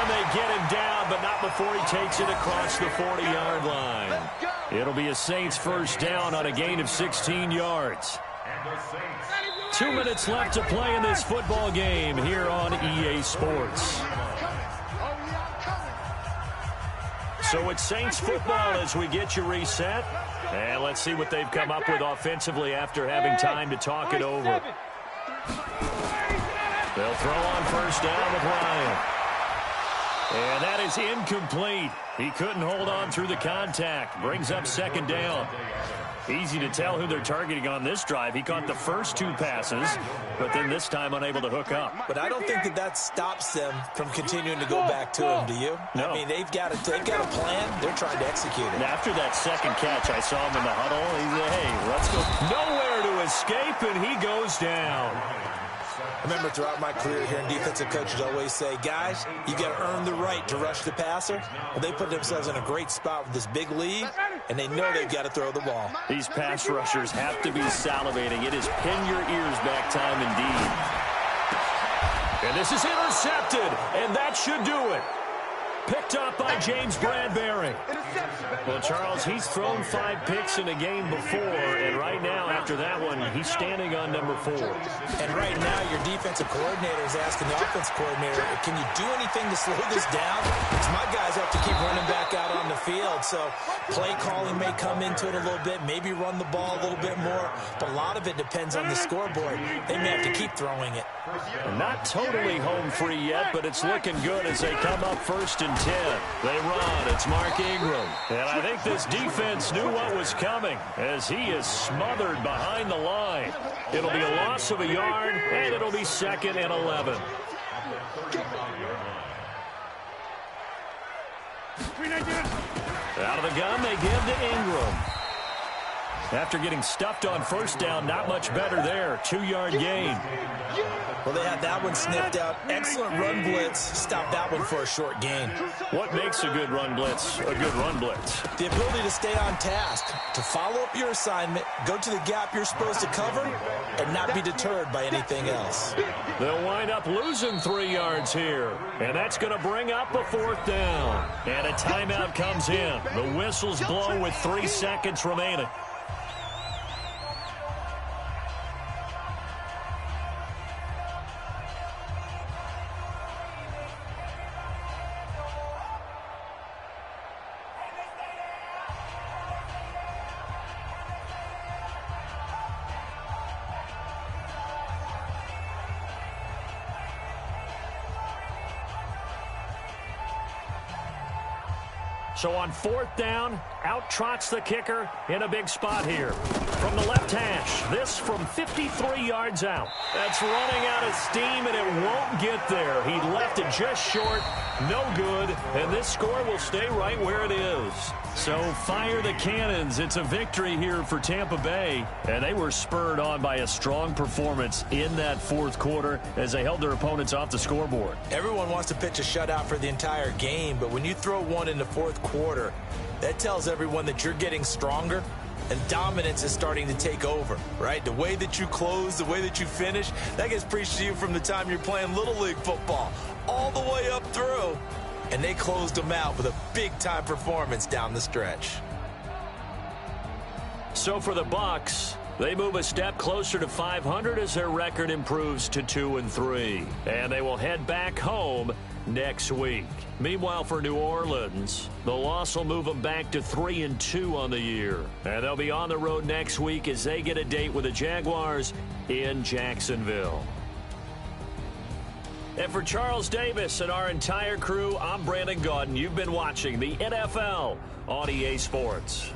And they get him down, but not before he takes it across the 40-yard line. It'll be a Saints first down on a gain of 16 yards. 2 minutes left to play in this football game here on EA Sports. So it's Saints football as we get you reset. And let's see what they've come up with offensively after having time to talk it over. They'll throw on first down with Ryan. And that is incomplete. He couldn't hold on through the contact. Brings up second down. Easy to tell who they're targeting on this drive. He caught the first 2 passes, but then this time unable to hook up. But I don't think that stops them from continuing to go back to him, do you? No. I mean, they've got a plan. They're trying to execute it. And after that second catch, I saw him in the huddle. He said, hey, let's go. Nowhere to escape, and he goes down. I remember throughout my career hearing defensive coaches always say, guys, you got to earn the right to rush the passer. Well, they put themselves in a great spot with this big lead, and they know they've got to throw the ball. These pass rushers have to be salivating. It is pin your ears back time indeed. And this is intercepted, and that should do it. Picked up by James Bradbury. Well, Charles, he's thrown 5 picks in a game before, and right now, after that one, he's standing on number 4. And right now, your defensive coordinator is asking the offensive coordinator, can you do anything to slow this down? Because my guys have to keep running back out on the field, so play calling may come into it a little bit, maybe run the ball a little bit more, but a lot of it depends on the scoreboard. They may have to keep throwing it. Not totally home free yet, but it's looking good as they come up first and 10. They run. It's Mark Ingram. And I think this defense knew what was coming as he is smothered behind the line. It'll be a loss of a yard, and it'll be 2nd and 11. Out of the gun, they give to Ingram. After getting stuffed on first down, not much better there. 2-yard gain. Well, they had that one sniffed out. Excellent run blitz. Stopped that one for a short gain. What makes a good run blitz a good run blitz? The ability to stay on task, to follow up your assignment, go to the gap you're supposed to cover, and not be deterred by anything else. They'll wind up losing 3 yards here, and that's going to bring up a 4th down. And a timeout comes in. The whistles blow with 3 seconds remaining. So on 4th down, out trots the kicker in a big spot here. From the left hash, this from 53 yards out. That's running out of steam, and it won't get there. He left it just short, no good, and this score will stay right where it is. So fire the cannons. It's a victory here for Tampa Bay, and they were spurred on by a strong performance in that 4th quarter as they held their opponents off the scoreboard. Everyone wants to pitch a shutout for the entire game, but when you throw one in the 4th quarter, quarter, that tells everyone that you're getting stronger and dominance is starting to take over, right? The way that you close, the way that you finish, that gets preached to you from the time you're playing Little League football all the way up through. And they closed them out with a big-time performance down the stretch. So for the Bucs, they move a step closer to 500 as their record improves to 2-3. And they will head back home next week. Meanwhile, for New Orleans, the loss will move them back to 3-2 on the year. And they'll be on the road next week as they get a date with the Jaguars in Jacksonville. And for Charles Davis and our entire crew, I'm Brandon Gaudin. You've been watching the NFL on EA Sports.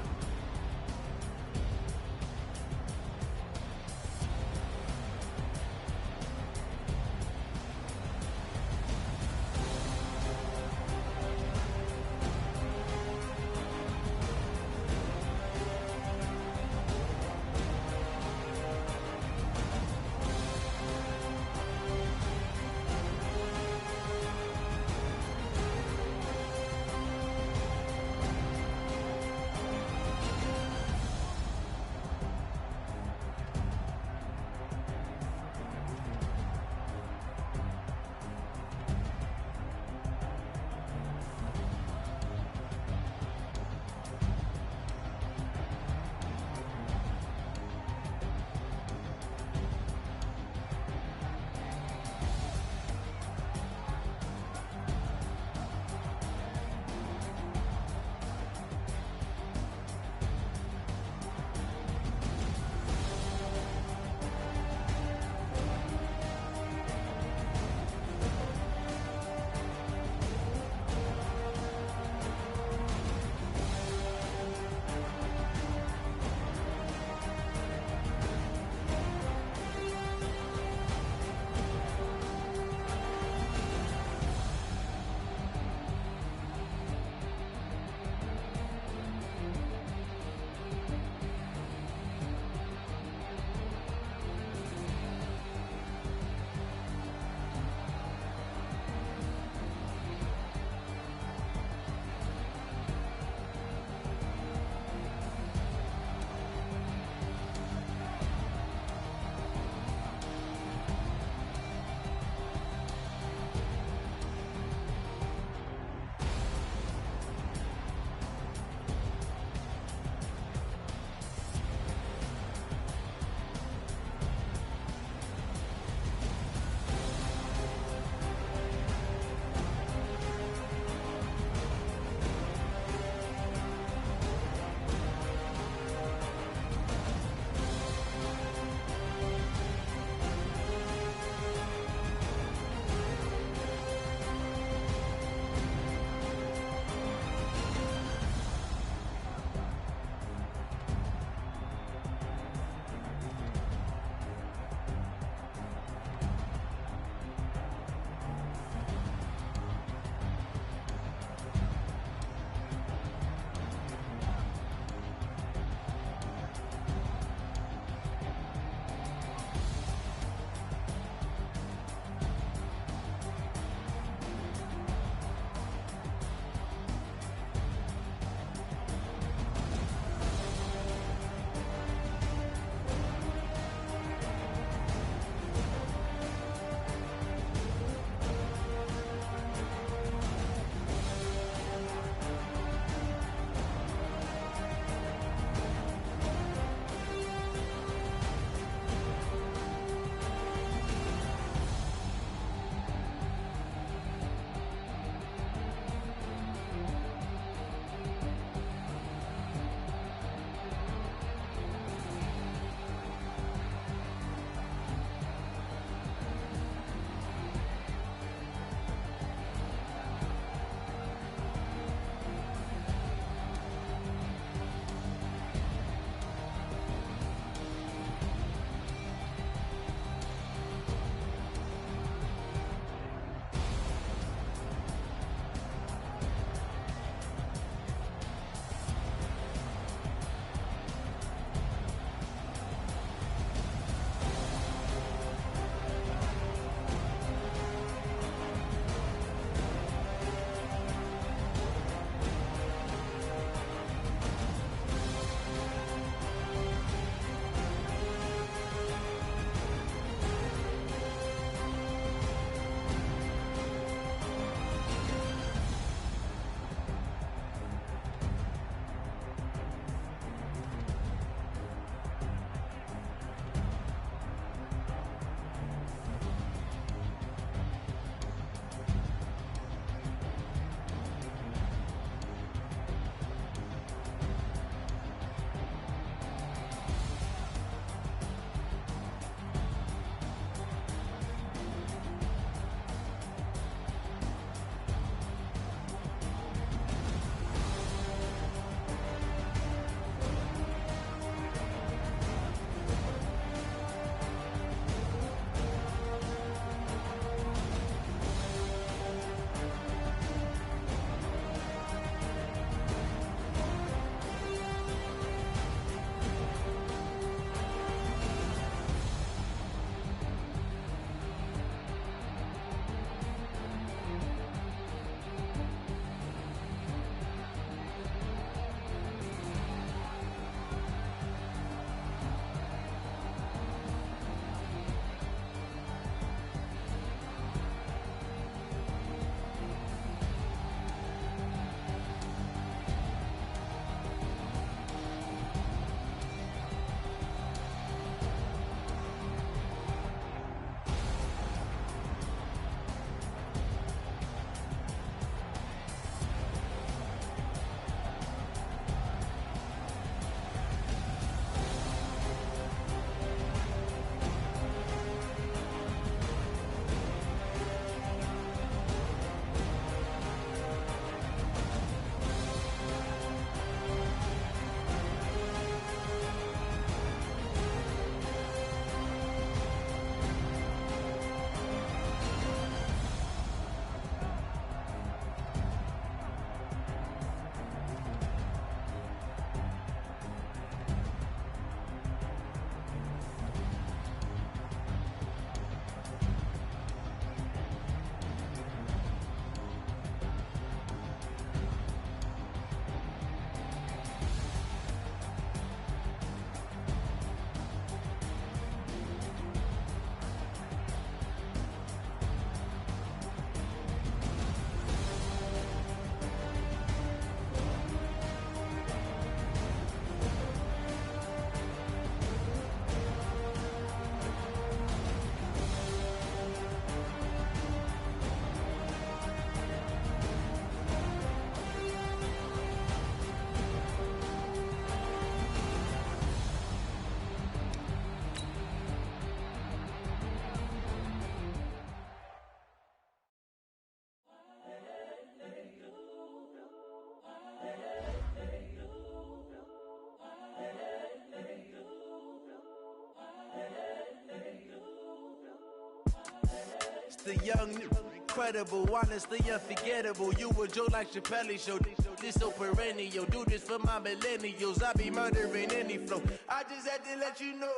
The young, incredible, honestly unforgettable. You a joke like Chappelle Show. This so perennial. Do this for my millennials. I be murdering any flow. I just had to let you know.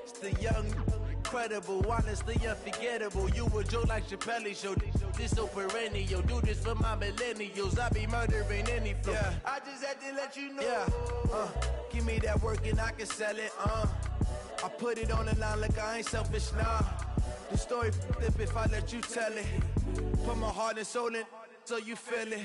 It's the young, incredible, honestly unforgettable. You a joke like Chappelle Show. This so perennial. Do this for my millennials. I be murdering any flow. Yeah. I just had to let you know. Yeah. Give me that work and I can sell it. I put it on the line like I ain't selfish, nah. The story flip if I let you tell it. Put my heart and soul in so you feel it.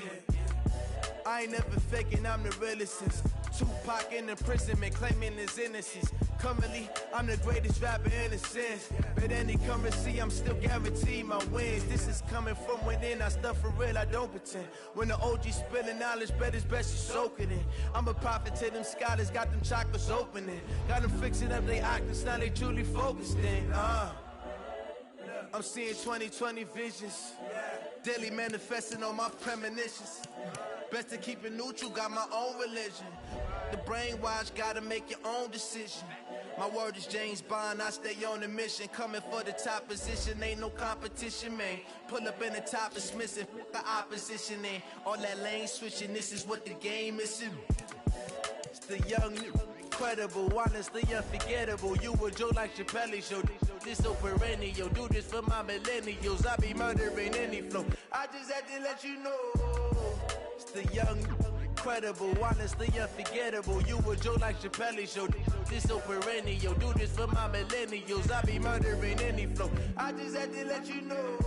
I ain't never faking, I'm the realest since Tupac in imprisonment, claiming his innocence. Currently, I'm the greatest rapper in a sense. But any currency, I'm still guaranteed my wins. This is coming from within, I stuff for real, I don't pretend. When the OG spilling knowledge, bet it's best you soak it in. I'm a prophet to them scholars, got them chakras opening. Got them fixing up they octaves, now they truly focused in. I'm seeing 2020 visions, daily manifesting on my premonitions. Best to keep it neutral, got my own religion. The brainwash, gotta make your own decision. My word is James Bond, I stay on a mission. Coming for the top position, ain't no competition, man. Pull up in the top, dismissing the opposition, and all that lane switching, this is what the game is. It's the young, incredible, honestly unforgettable. You a joke like Chappelle Show. This so perennial. Do this for my millennials. I be murdering any flow. I just had to let you know. It's the young, incredible, honestly unforgettable. You a joke like Chappelle Show. This so perennial. Do this for my millennials. I be murdering any flow. I just had to let you know.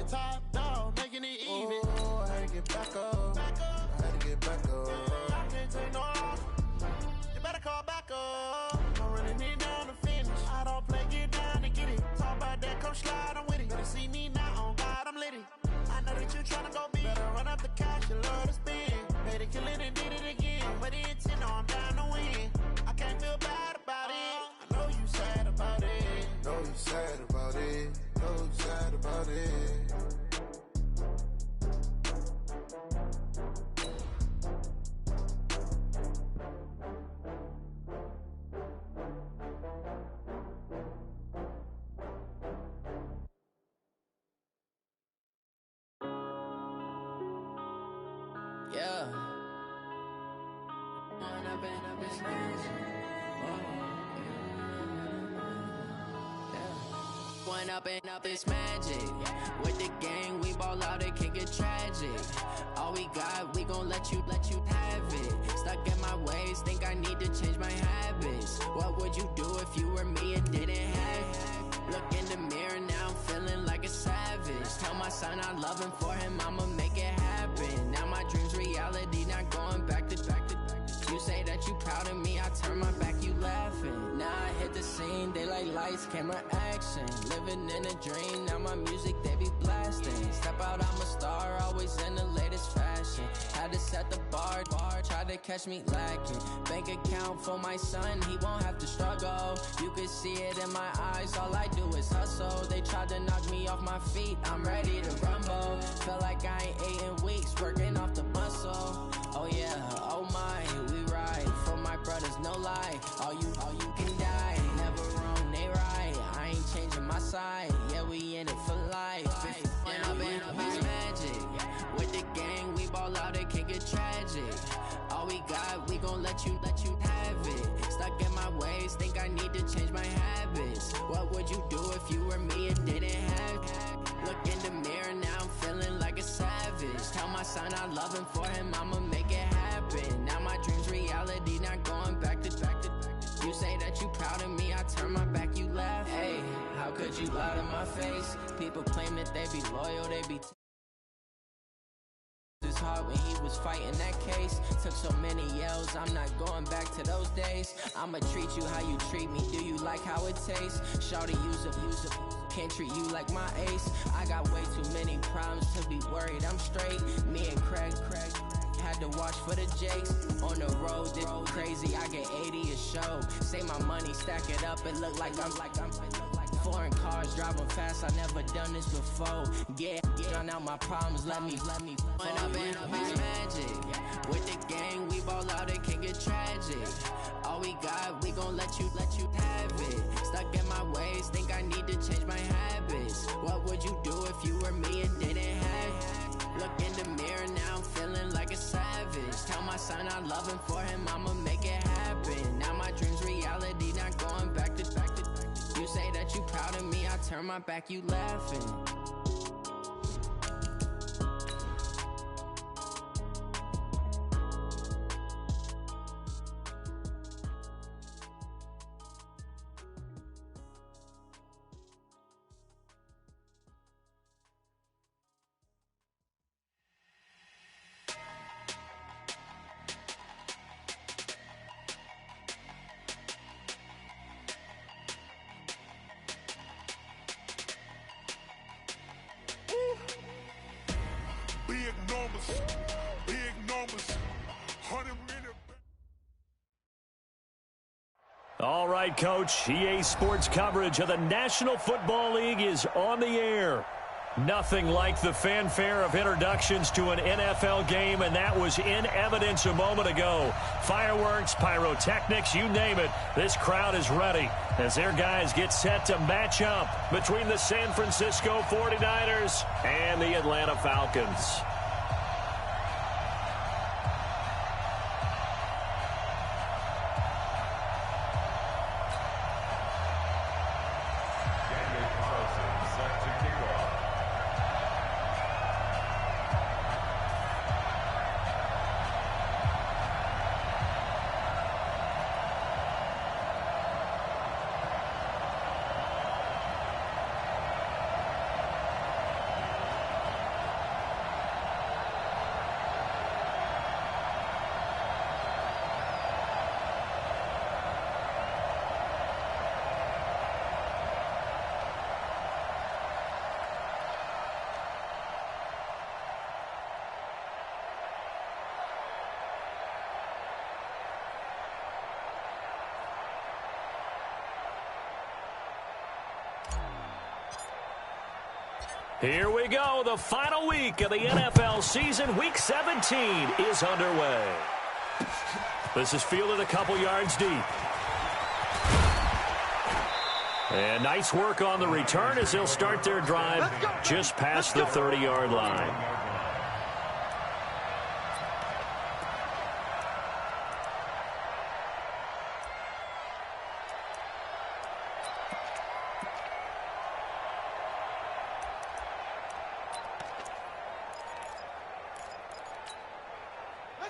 Top dog, making it even. I had to get back up. I had to get back up. I can't take no loss. You better call back up. I'm running it down to finish. I don't play, get down to get it. Talk about that, come slide, I'm with it. Better see me now, on God, I'm litty. I know that you tryna go big. Better run up the cash, you love to spin. Better kill it and did it again. But the intent, no, I'm down to win. I can't feel bad about it. I know you sad about it. Know you sad about it. Know you sad about it. Yeah. Run up and up, it's magic. With the gang, we ball out, it can get tragic. All we got, we gon' let you have it. Stuck in my ways, think I need to change my habits. What would you do if you were me and didn't have it? Look in the mirror now, I'm feeling like a savage. Tell my son I love him, for him I'ma make it happen. Now my dream's reality, not going back to. You say that you proud of me, I turn my back, you laughing. Now I hit the scene, they like lights, camera, action. Living in a dream, now my music, they be blasting. Step out, I'm a star, always in the latest fashion. Had to set the bar, try to catch me lacking. Bank account for my son, he won't have to struggle. You can see it in my eyes, all I do is hustle. They tried to knock me off my feet, I'm ready to rumble. Feel like I ain't ate in weeks, working off the muscle. Oh yeah, oh my, we ride for my brothers, no lie. All you can die, never wrong, they right. I ain't changing my side, yeah, we in it for life. Up and it's magic. With the gang, we ball out, it can get tragic. All we got, we gon' let you have it. Stuck in my ways, think I need to change my habits. What would you do if you were me and didn't have it? Look in the mirror now, I'm feeling like a savage. Tell my son I love him, for him I'ma make it happen. Now my dream's reality, not going back to. You say that you proud of me, I turn my back, you laugh. Hey, how could you lie to my face? People claim that they be loyal, they be his heart when he was fighting that case. Took so many yells, I'm not going back to those days. I'ma treat you how you treat me, do you like how it tastes? Shawty, use it, can't treat you like my ace. I got way too many problems to be worried, I'm straight. Me and Craig had to watch for the Jakes. On the road, this crazy, I get 80 a show. Say my money, stack it up, it look like I'm foreign cars, driving fast, I never done this before. Yeah, drown out my problems, let me Run up and up, it's magic. With the gang, we ball out, it can get tragic. All we got, we gon' let you have it. Stuck in my ways, think I need to change my habits. What would you do if you were me and didn't have it? Look in the mirror now, I'm feeling like a savage. Tell my son I love him, for him I'ma make it happen. Now my dream's reality, not going back to. You say that you proud of me, I turn my back, you laughing. Big numbers, 100-minute. All right, Coach. EA Sports coverage of the National Football League is on the air. Nothing like the fanfare of introductions to an NFL game, and that was in evidence a moment ago. Fireworks, pyrotechnics, you name it. This crowd is ready as their guys get set to match up between the San Francisco 49ers and the Atlanta Falcons. Here we go. The final week of the NFL season. Week 17 is underway. This is fielded a couple yards deep. And nice work on the return as they'll start their drive just past the 30-yard line.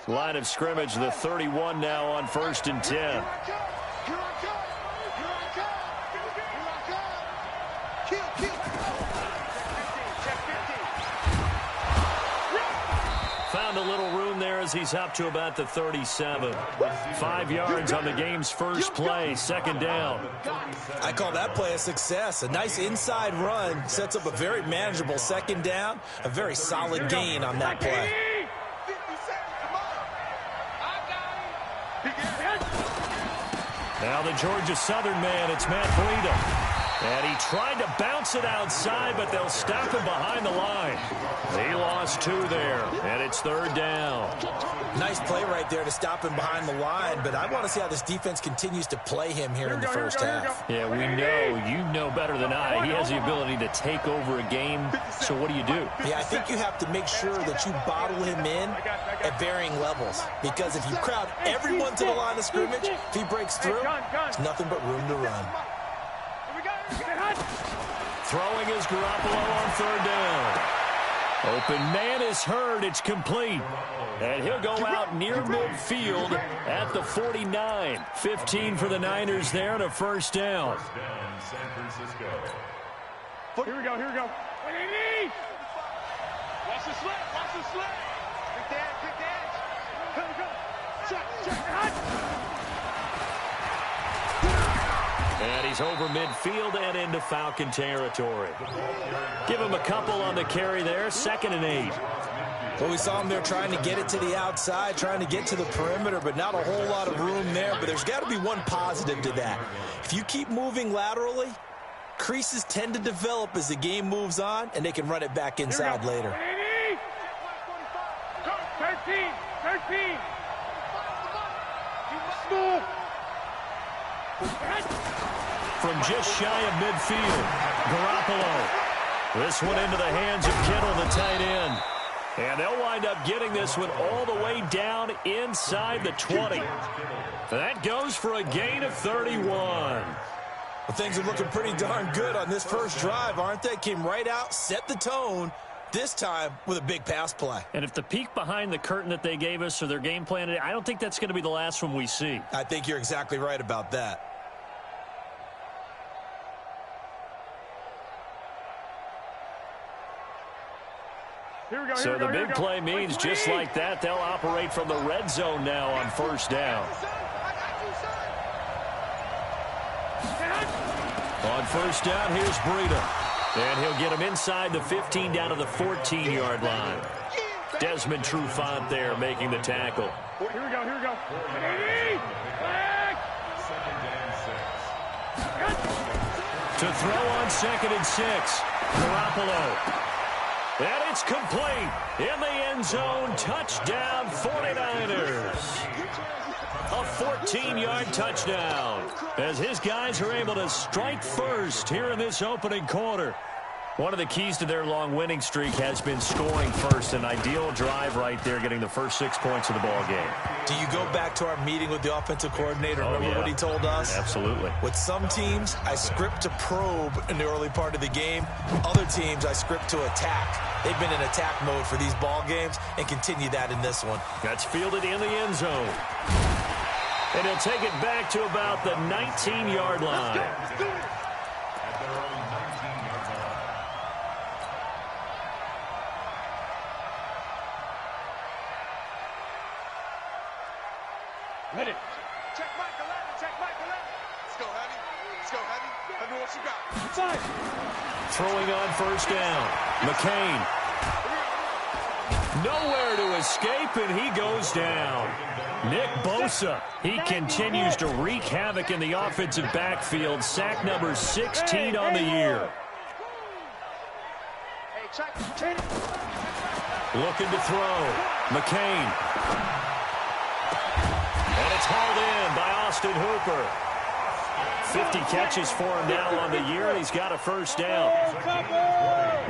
Line of scrimmage, the 31 now on 1st and 10. Found a little room there as he's up to about the 37. 5 yards on the game's first play, 2nd down. I call that play a success. A nice inside run sets up a very manageable 2nd down. A very solid gain on that play. Now the Georgia Southern man, it's Matt Breida. And he tried to bounce it outside, but they'll stop him behind the line. He lost 2 there, and it's 3rd down. Nice play right there to stop him behind the line, but I want to see how this defense continues to play him here in the first half. Yeah, we know. You know better than I. He has the ability to take over a game, so what do you do? Yeah, I think you have to make sure that you bottle him in at varying levels, because if you crowd everyone to the line of scrimmage, if he breaks through, there's nothing but room to run. Throwing is Garoppolo on 3rd down. Open man is heard. It's complete. And he'll go out near midfield at the 49. 15 for the Niners there and a 1st down. San Francisco. Here we go. Watch the slip. Quick dance. Come. Check. And he's over midfield and into Falcon territory. Give him a couple on the carry there. 2nd and 8. Well, we saw him there trying to get it to the outside, trying to get to the perimeter, but not a whole lot of room there. But there's got to be one positive to that. If you keep moving laterally, creases tend to develop as the game moves on, and they can run it back inside later. 13. From just shy of midfield, Garoppolo. This one into the hands of Kittle, the tight end. And they'll wind up getting this one all the way down inside the 20. That goes for a gain of 31. Well, things are looking pretty darn good on this first drive, aren't they? Came right out, set the tone, this time with a big pass play. And if the peek behind the curtain that they gave us or their game plan, I don't think that's going to be the last one we see. I think you're exactly right about that. So the big play means just like that, they'll operate from the red zone now on 1st down. On 1st down, here's Breida. And he'll get him inside the 15 down to the 14-yard line. Desmond Trufant there making the tackle. Here we go. 2nd and 6. To throw on 2nd and 6. Garoppolo. And it's complete in the end zone. Touchdown, 49ers. A 14-yard touchdown as his guys are able to strike first here in this opening quarter. One of the keys to their long winning streak has been scoring first. An ideal drive right there, getting the first 6 points of the ball game. Do you go back to our meeting with the offensive coordinator? Remember what he told us? Absolutely. With some teams, I script to probe in the early part of the game. Other teams, I script to attack. They've been in attack mode for these ball games and continue that in this one. That's fielded in the end zone. And he'll take it back to about the 19-yard line. At their own 19-yard line. Ready. Check Mike 11. Let's go, Heavy. Let me know what you got. Inside. Throwing on 1st down. McCain. Nowhere to escape, and he goes down. Nick Bosa, he continues to wreak havoc in the offensive backfield. Sack number 16 on the year. Looking to throw. McCain. And it's hauled in by Austin Hooper. 50 catches for him now on the year, and he's got a 1st down.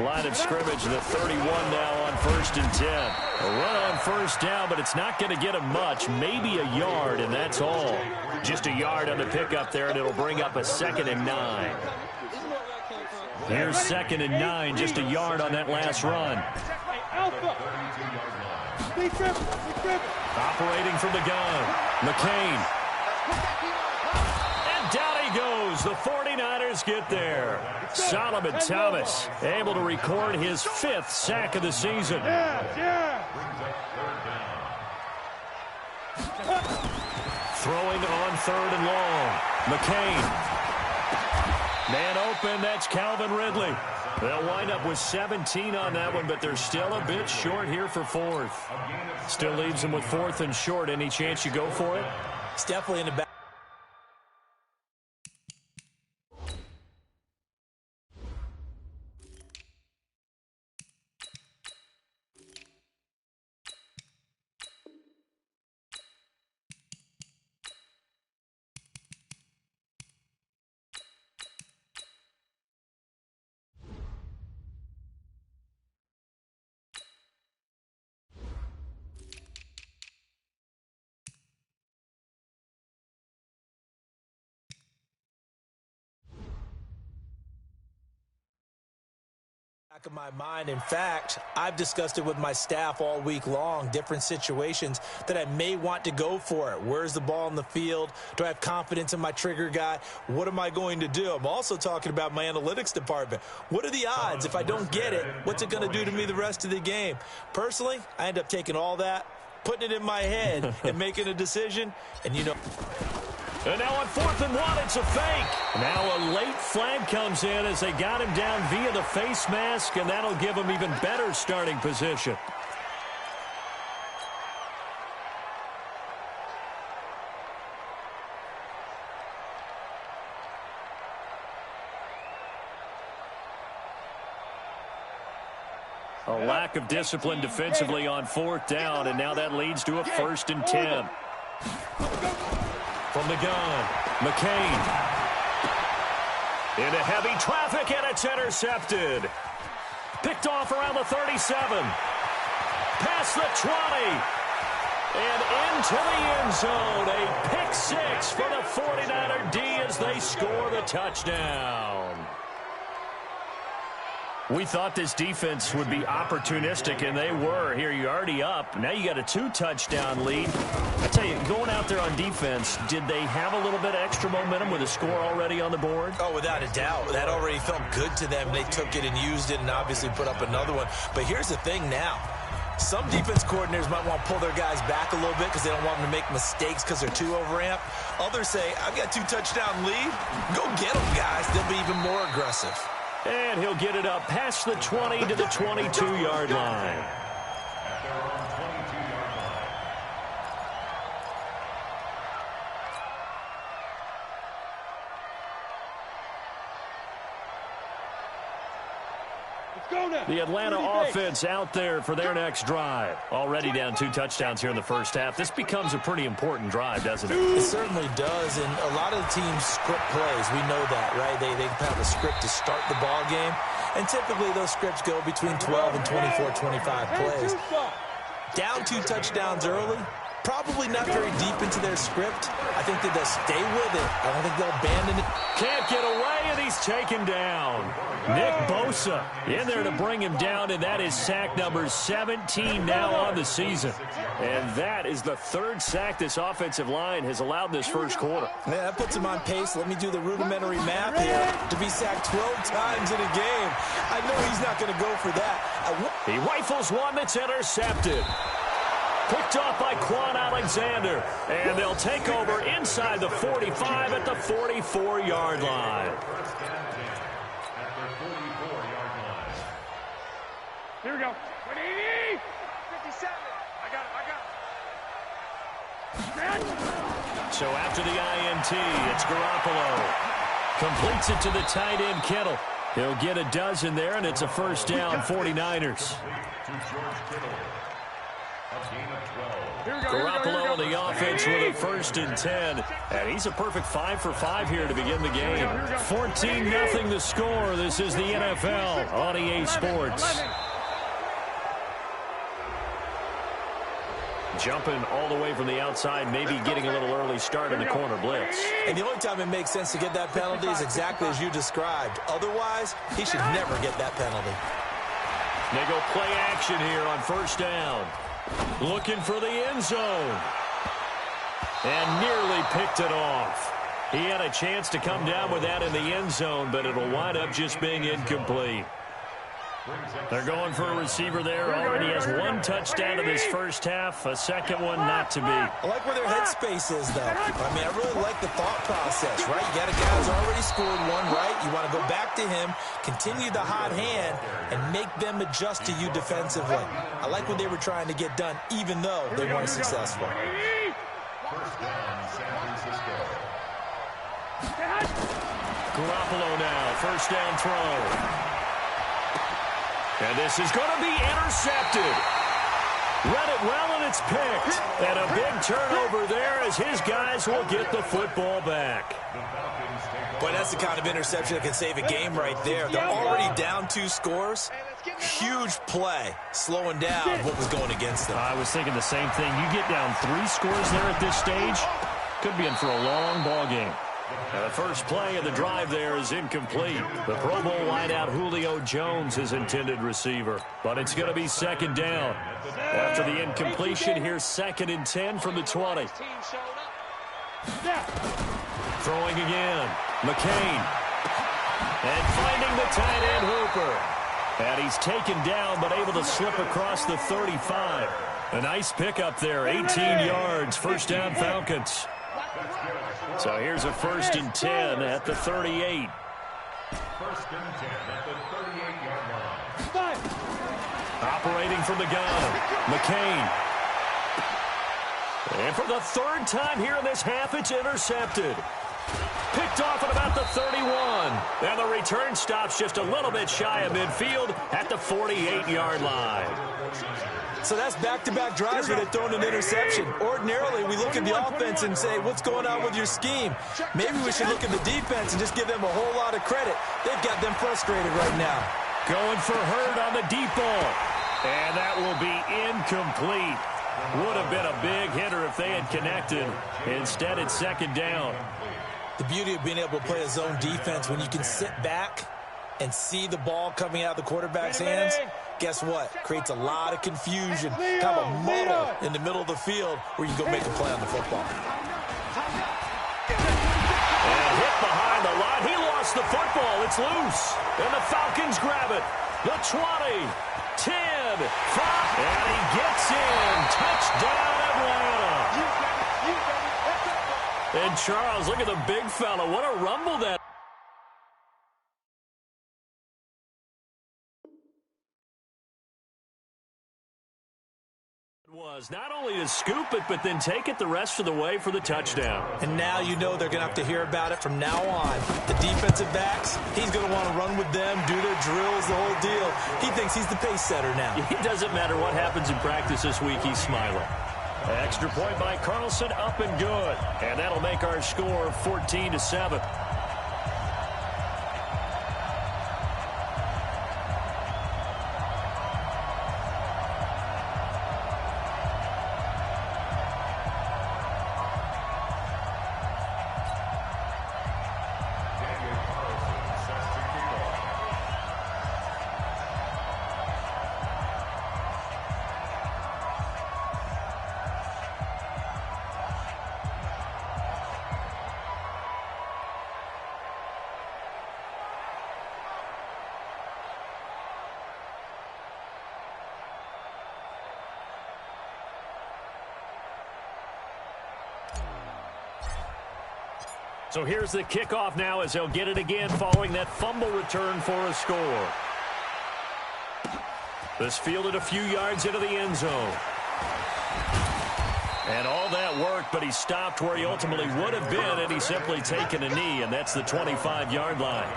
Line of scrimmage, the 31 now on 1st and 10. A run on 1st down, but it's not going to get him much. Maybe a yard, and that's all. Just a yard on the pickup there, and it'll bring up a 2nd and 9. Here's 2nd and 9, just a yard on that last run. Alpha. Big grip. Operating from the gun, McCain. And down he goes. The 49ers get there. Solomon Thomas able to record his 5th sack of the season. Throwing on 3rd and long. McCain. Man open, that's Calvin Ridley. They'll wind up with 17 on that one, but they're still a bit short here for 4th. Still leaves them with 4th and short. Any chance you go for it? It's definitely in the back. Back of my mind. In fact, I've discussed it with my staff all week long, different situations that I may want to go for it. Where's the ball in the field? Do I have confidence in my trigger guy? What am I going to do? I'm also talking about my analytics department. What are the odds? If I don't get it, what's it going to do to me the rest of the game? Personally, I end up taking all that, putting it in my head, and making a decision, and you know. And now on 4th and 1, it's a fake. Now a late flag comes in as they got him down via the face mask, and that'll give him even better starting position. A lack of discipline defensively on 4th down, and now that leads to a 1st and 10. From the gun, McCain. Into heavy traffic, and it's intercepted. Picked off around the 37. Past the 20. And into the end zone. A pick 6 for the 49er D as they score the touchdown. We thought this defense would be opportunistic, and they were. Here, you're already up. Now you got a 2-touchdown lead. I tell you, going out there on defense, did they have a little bit of extra momentum with a score already on the board? Oh, without a doubt. That already felt good to them. They took it and used it and obviously put up another one. But here's the thing now. Some defense coordinators might want to pull their guys back a little bit because they don't want them to make mistakes because they're too overamped. Others say, I've got 2-touchdown lead. Go get them, guys. They'll be even more aggressive. And he'll get it up past the 20 to the 22-yard line. The Atlanta offense out there for their next drive. Already down 2 touchdowns here in the first half. This becomes a pretty important drive, doesn't it? It certainly does, and a lot of the teams script plays. We know that, right? They have a script to start the ball game, and typically those scripts go between 12 and 24, 25 plays. Down 2 touchdowns early, probably not very deep into their script. I think that they'll stay with it. I don't think they'll abandon it. Can't get away, and he's taken down. Nick Bosa in there to bring him down, and that is sack number 17 now on the season. And that is the 3rd sack this offensive line has allowed this first quarter. Yeah, that puts him on pace. Let me do the rudimentary math here. To be sacked 12 times in a game. I know he's not going to go for that. He rifles one that's intercepted. Picked off by Quan Alexander. And they'll take over inside the 45 at the 44-yard line. Here we go. 180. 57. I got it. So after the INT, it's Garoppolo. Completes it to the tight end, Kittle. He'll get a dozen there, and it's a first down, 49ers. Garoppolo on the offense with a 1st and 10. And he's a perfect 5 for 5 here to begin the game. 14-0 the score. This is the NFL on EA Sports. Jumping all the way from the outside, maybe getting a little early start in the corner blitz. And the only time it makes sense to get that penalty is exactly as you described. Otherwise, he should never get that penalty. They go play action here on first down. Looking for the end zone. And nearly picked it off. He had a chance to come down with that in the end zone, but it'll wind up just being incomplete. They're going for a receiver there. Already has one touchdown in this first half, a second one not to be. I like where their headspace is, though. I mean, I really like the thought process, right? You got a guy who's already scored one, right? You want to go back to him, continue the hot hand, and make them adjust to you defensively. I like what they were trying to get done, even though they weren't successful. First down, San Francisco. Garoppolo now, first down throw. And this is going to be intercepted. Read it well, and it's picked. And a big turnover there as his guys will get the football back. Boy, that's the kind of interception that can save a game right there. They're already down 2 scores. Huge play, slowing down what was going against them. I was thinking the same thing. You get down 3 scores there at this stage, could be in for a long ball game. The first play of the drive there is incomplete. The Pro Bowl wideout Julio Jones is intended receiver, but it's going to be second down. After the incompletion, here's 2nd and 10 from the 20. Throwing again, McCain. And finding the tight end Hooper. And he's taken down, but able to slip across the 35. A nice pickup there, 18 yards, first down Falcons. So here's a 1st and 10 at the 38. 1st and 10 at the 38-yard line. Operating from the gun, McCain. And for the 3rd time here in this half, it's intercepted. Picked off at about the 31. And the return stops just a little bit shy of midfield at the 48-yard line. So that's back-to-back drives where they've thrown an interception. Ordinarily, we look at the offense and say, what's going on with your scheme? Maybe we should look at the defense and just give them a whole lot of credit. They've got them frustrated right now. Going for Hurd on the deep ball. And that will be incomplete. Would have been a big hitter if they had connected. Instead, it's second down. The beauty of being able to play a zone defense when you can sit back and see the ball coming out of the quarterback's hands, guess what? Creates a lot of confusion, kind of a muddle in the middle of the field where you can go make a play on the football. And hit behind the line. He lost the football. It's loose. And the Falcons grab it. The 20, 10, 5. And he gets in. Touchdown, Atlanta. And Charles, look at the big fella. What a rumble that was. Not only to scoop it, but then take it the rest of the way for the touchdown. And now you know they're going to have to hear about it from now on. The defensive backs, he's going to want to run with them, do their drills, the whole deal. He thinks he's the pace setter now. It doesn't matter what happens in practice this week, he's smiling. Extra point by Carlson, up and good. And that'll make our score 14-7. So here's the kickoff now as they'll get it again following that fumble return for a score. This fielded a few yards into the end zone. And all that worked, but he stopped where he ultimately would have been had he simply taken a knee, and that's the 25-yard line.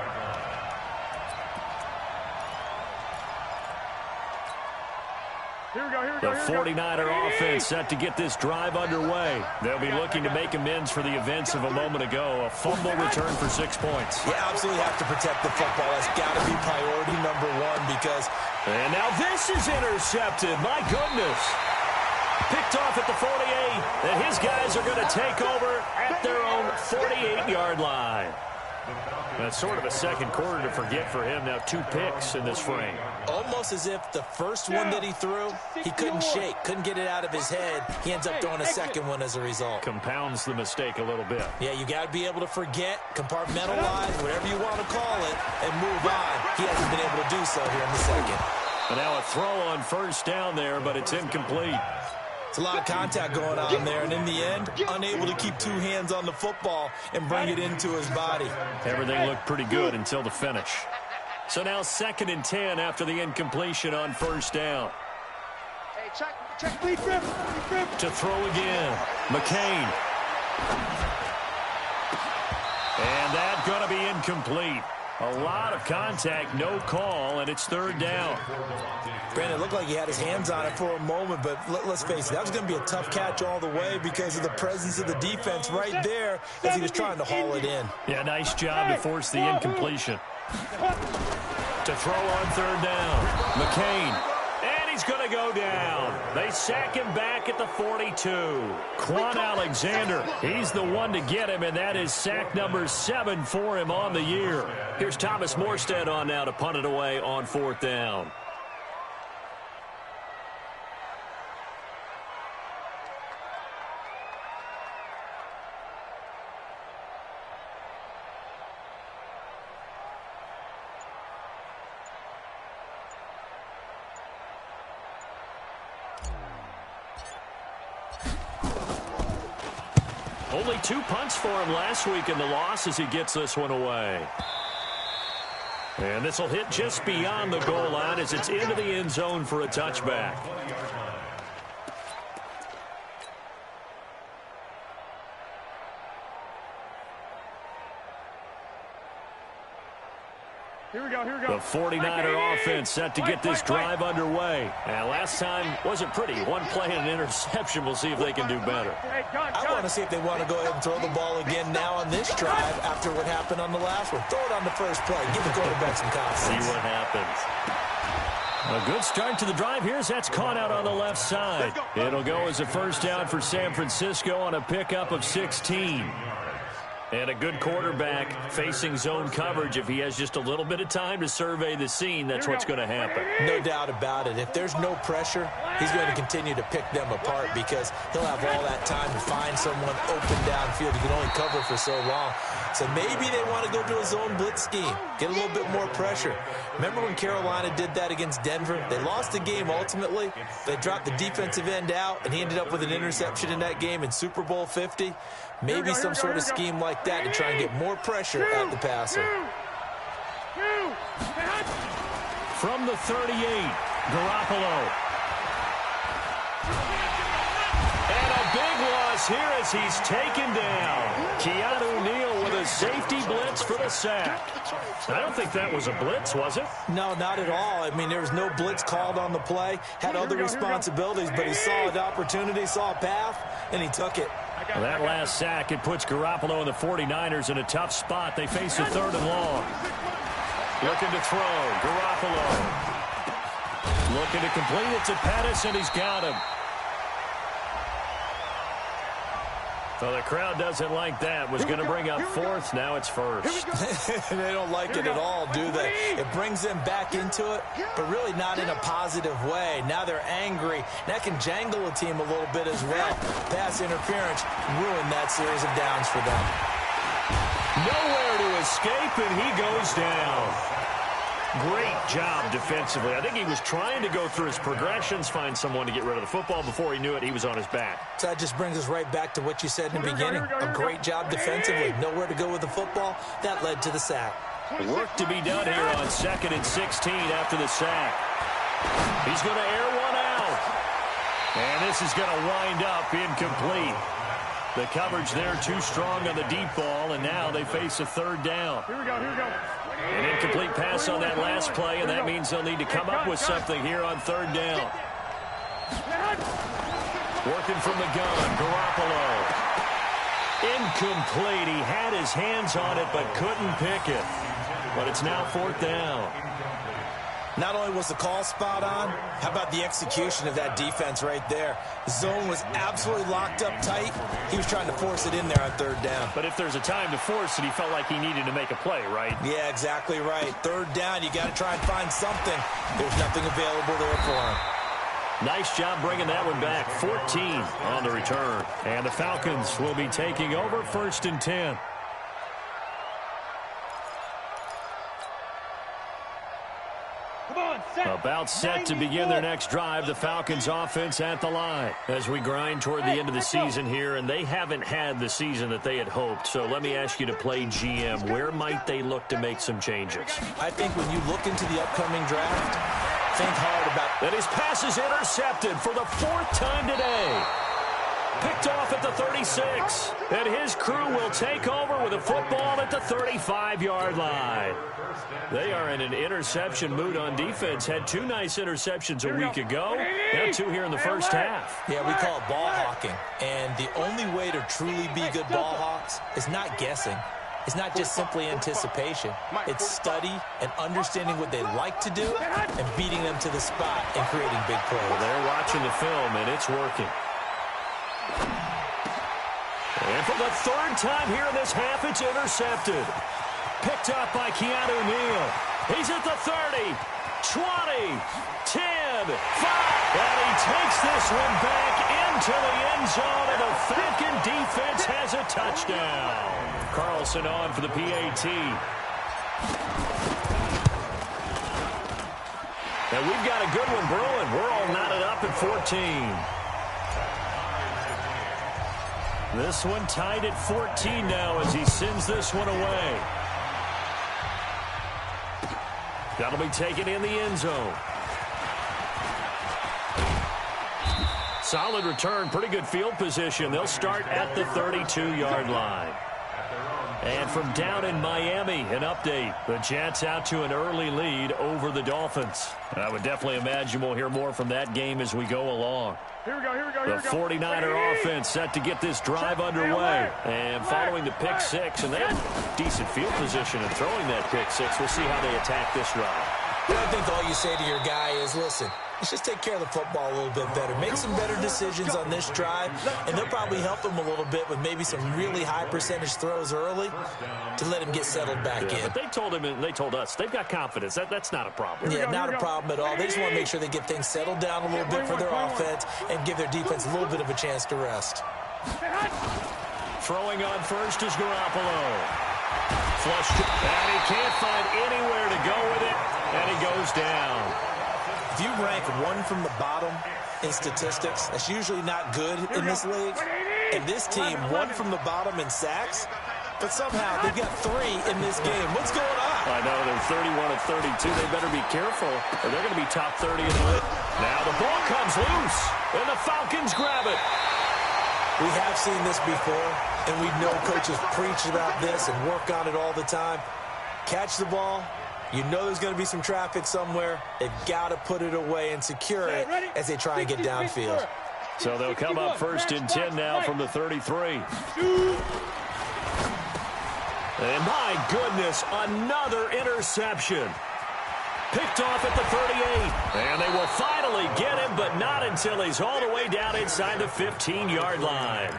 The 49er offense set to get this drive underway. They'll be looking to make amends for the events of a moment ago. A fumble return for 6 points. You absolutely have to protect the football. That's got to be priority number one because... And now this is intercepted. My goodness. Picked off at the 48. And his guys are going to take over at their own 48-yard line. That's sort of a second quarter to forget for him. Now 2 picks in this frame. Almost as if the first one that he threw, he couldn't shake, couldn't get it out of his head. He ends up throwing a second one as a result. Compounds the mistake a little bit. Yeah, you got to be able to forget, compartmentalize, whatever you want to call it, and move on. He hasn't been able to do so here in the second. And now a throw on first down there, but it's incomplete. It's a lot of contact going on there, and in the end, unable to keep 2 hands on the football and bring it into his body. Everything looked pretty good until the finish. So now 2nd and 10 after the incompletion on first down. Hey, check, lead grip. To throw again, McCain. And that's going to be incomplete. A lot of contact, no call, and it's 3rd down. Brandon, it looked like he had his hands on it for a moment, but let's face it, that was going to be a tough catch all the way because of the presence of the defense right there as he was trying to haul it in. Yeah, nice job to force the incompletion. To throw on 3rd down, McCain. And he's going to go down. They sack him back at the 42. Quan Alexander, he's the one to get him, and that is sack number 7 for him on the year. Here's Thomas Morstead on now to punt it away on 4th down. Only 2 punts for him last week in the loss as he gets this one away. And this will hit just beyond the goal line as it's into the end zone for a touchback. Here we go. The 49er offense set to get this drive underway. And last time wasn't pretty. 1 play and an interception. We'll see if they can do better. I want to see if they want to go ahead and throw the ball again now on this drive after what happened on the last one. Throw it on the first play. Give the quarterback some confidence. See what happens. A good start to the drive here as that's caught out on the left side. It'll go as a first down for San Francisco on a pickup of 16. And a good quarterback facing zone coverage. If he has just a little bit of time to survey the scene, that's what's going to happen. No doubt about it. If there's no pressure, he's going to continue to pick them apart because he'll have all that time to find someone open downfield. He can only cover for so long. So maybe they want to go to a zone blitz scheme, get a little bit more pressure. Remember when Carolina did that against Denver? They lost the game ultimately. They dropped the defensive end out, and he ended up with an interception in that game in Super Bowl 50. Maybe some sort of scheme like that to try and get more pressure at the passer. From the 38, Garoppolo. And a big loss here as he's taken down. Keanu Neal with a safety blitz for the sack. I don't think that was a blitz, was it? No, not at all. I mean, there was no blitz called on the play. Had other responsibilities, but he saw an opportunity, saw a path, and he took it. Well, that last sack, it puts Garoppolo and the 49ers in a tough spot. They face a 3rd and long. Looking to throw. Garoppolo. Looking to complete it to Pettis, and he's got him. So the crowd doesn't like that. Was going to bring up 4th. Now it's 1st. They don't like it at all, do they? It brings them back into it, but really not in a positive way. Now they're angry. That can jangle a team a little bit as well. Pass interference ruined that series of downs for them. Nowhere to escape, and he goes down. Great job defensively. I think he was trying to go through his progressions, find someone to get rid of the football. Before he knew it, he was on his back. So that just brings us right back to what you said in the beginning. A great job defensively. Nowhere to go with the football. That led to the sack. Work to be done here on 2nd and 16 after the sack. He's going to air one out. And this is going to wind up incomplete. The coverage there too strong on the deep ball, and now they face a 3rd down. Here we go. An incomplete pass on that last play, and that means they'll need to come up with something here on 3rd down. Working from the gun, Garoppolo. Incomplete. He had his hands on it, but couldn't pick it. But it's now 4th down. Not only was the call spot on, how about the execution of that defense right there? The zone was absolutely locked up tight. He was trying to force it in there on third down. But if there's a time to force it, he felt like he needed to make a play, right? Yeah, exactly right. Third down, you got to try and find something. There's nothing available there for him. Nice job bringing that one back. 14 on the return. And the Falcons will be taking over 1st and 10. About set to begin their next drive, the Falcons offense at the line as we grind toward the end of the season here, and they haven't had the season that they had hoped. So let me ask you to play GM. Where might they look to make some changes? I think when you look into the upcoming draft, think hard about... And his pass is intercepted for the 4th time today. Picked off at the 36. And his crew will take over with a football at the 35-yard line. They are in an interception mood on defense. Had 2 nice interceptions a week ago. Now 2 here in the first half. Yeah, we call it ball hawking. And the only way to truly be good ball hawks is not guessing. It's not just simply anticipation. It's study and understanding what they like to do and beating them to the spot and creating big plays. Well, they're watching the film, and it's working. And for the 3rd time here in this half, it's intercepted. Picked up by Keanu Neal. He's at the 30, 20, 10, 5. And he takes this one back into the end zone, and the Falcon defense has a touchdown. Carlson on for the PAT. And we've got a good one brewing. We're all knotted up at 14. This one tied at 14 now as he sends this one away. That'll be taken in the end zone. Solid return, pretty good field position. They'll start at the 32-yard line. And from down in Miami, an update. The Jets out to an early lead over the Dolphins. And I would definitely imagine we'll hear more from that game as we go along. Here we go. The 49er offense set to get this drive underway. And following the pick six, and they have decent field position in throwing that pick six. We'll see how they attack this drive. I think all you say to your guy is, listen, let's just take care of the football a little bit better. Make some better decisions on this drive, and they'll probably help him a little bit with maybe some really high percentage throws early to let him get settled back in. But they told him and they told us they've got confidence. That's not a problem. Yeah, not a problem at all. They just want to make sure they get things settled down a little bit for their offense and give their defense a little bit of a chance to rest. Throwing on first is Garoppolo. Flushed, and he can't find anywhere to go with it, and he goes down. If you rank one from the bottom in statistics, that's usually not good in this league. And this team, one from the bottom in sacks, but somehow they've got 3 in this game. What's going on? I know, they're 31 of 32. They better be careful, or they're going to be top 30 in the league. Now the ball comes loose, and the Falcons grab it. We have seen this before, and we know coaches preach about this and work on it all the time. Catch the ball. You know there's going to be some traffic somewhere. They've got to put it away and secure it as they try and get downfield. So they'll come up first and 10 now from the 33. And my goodness, another interception. Picked off at the 38. And they will finally get him, but not until he's all the way down inside the 15-yard line.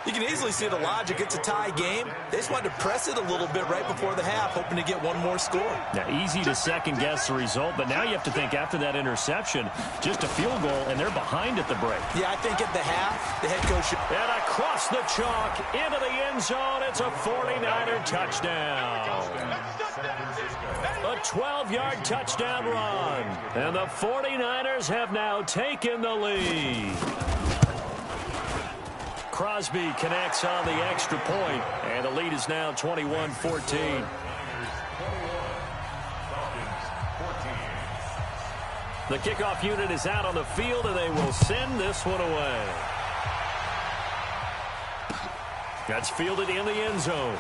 You can easily see the logic. It's a tie game. They just wanted to press it a little bit right before the half, hoping to get one more score. Now, easy to second-guess the result, but now you have to think after that interception, just a field goal, and they're behind at the break. Yeah, I think at the half, the head coach should... And across the chalk, into the end zone, it's a 49er touchdown. A 12-yard touchdown run. And the 49ers have now taken the lead. Crosby connects on the extra point, and the lead is now 21-14. The kickoff unit is out on the field, and they will send this one away. That's fielded in the end zone.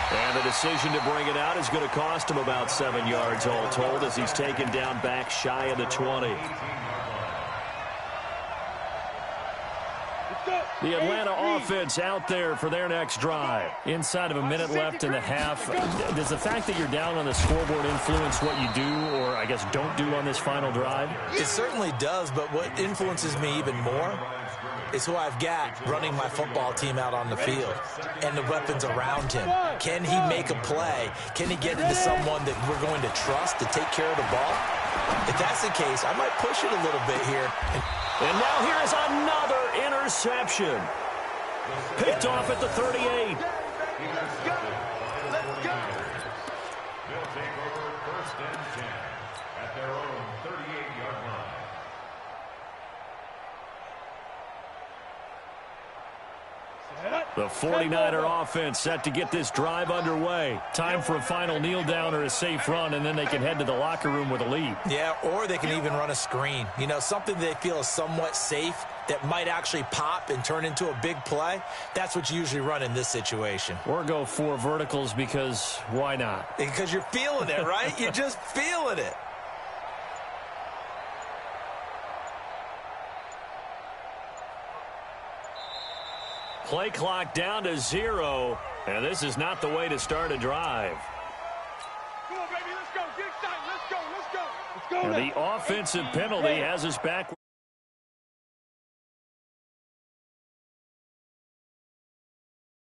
And the decision to bring it out is going to cost him about 7 yards all told as he's taken down back shy of the 20. The Atlanta offense out there for their next drive. Inside of a minute left in the half. Does the fact that you're down on the scoreboard influence what you do, or I guess don't do on this final drive? It certainly does, but what influences me even more is who I've got running my football team out on the field and the weapons around him. Can he make a play? Can he get into someone that we're going to trust to take care of the ball? If that's the case, I might push it a little bit here. And now here is another interception. Picked off at the 38. They'll take over 1st and 10 at their own 38-yard line. The 49er offense set to get this drive underway. Time for a final kneel down or a safe run, and then they can head to the locker room with a lead. Yeah, or they can even run a screen. You know, something they feel is somewhat safe that might actually pop and turn into a big play. That's what you usually run in this situation. Or go 4 verticals because why not? Because you're feeling it, right? You're just feeling it. Play clock down to 0, and this is not the way to start a drive. Come on, baby, let's go. Get excited. Let's go. And the offensive penalty has us back.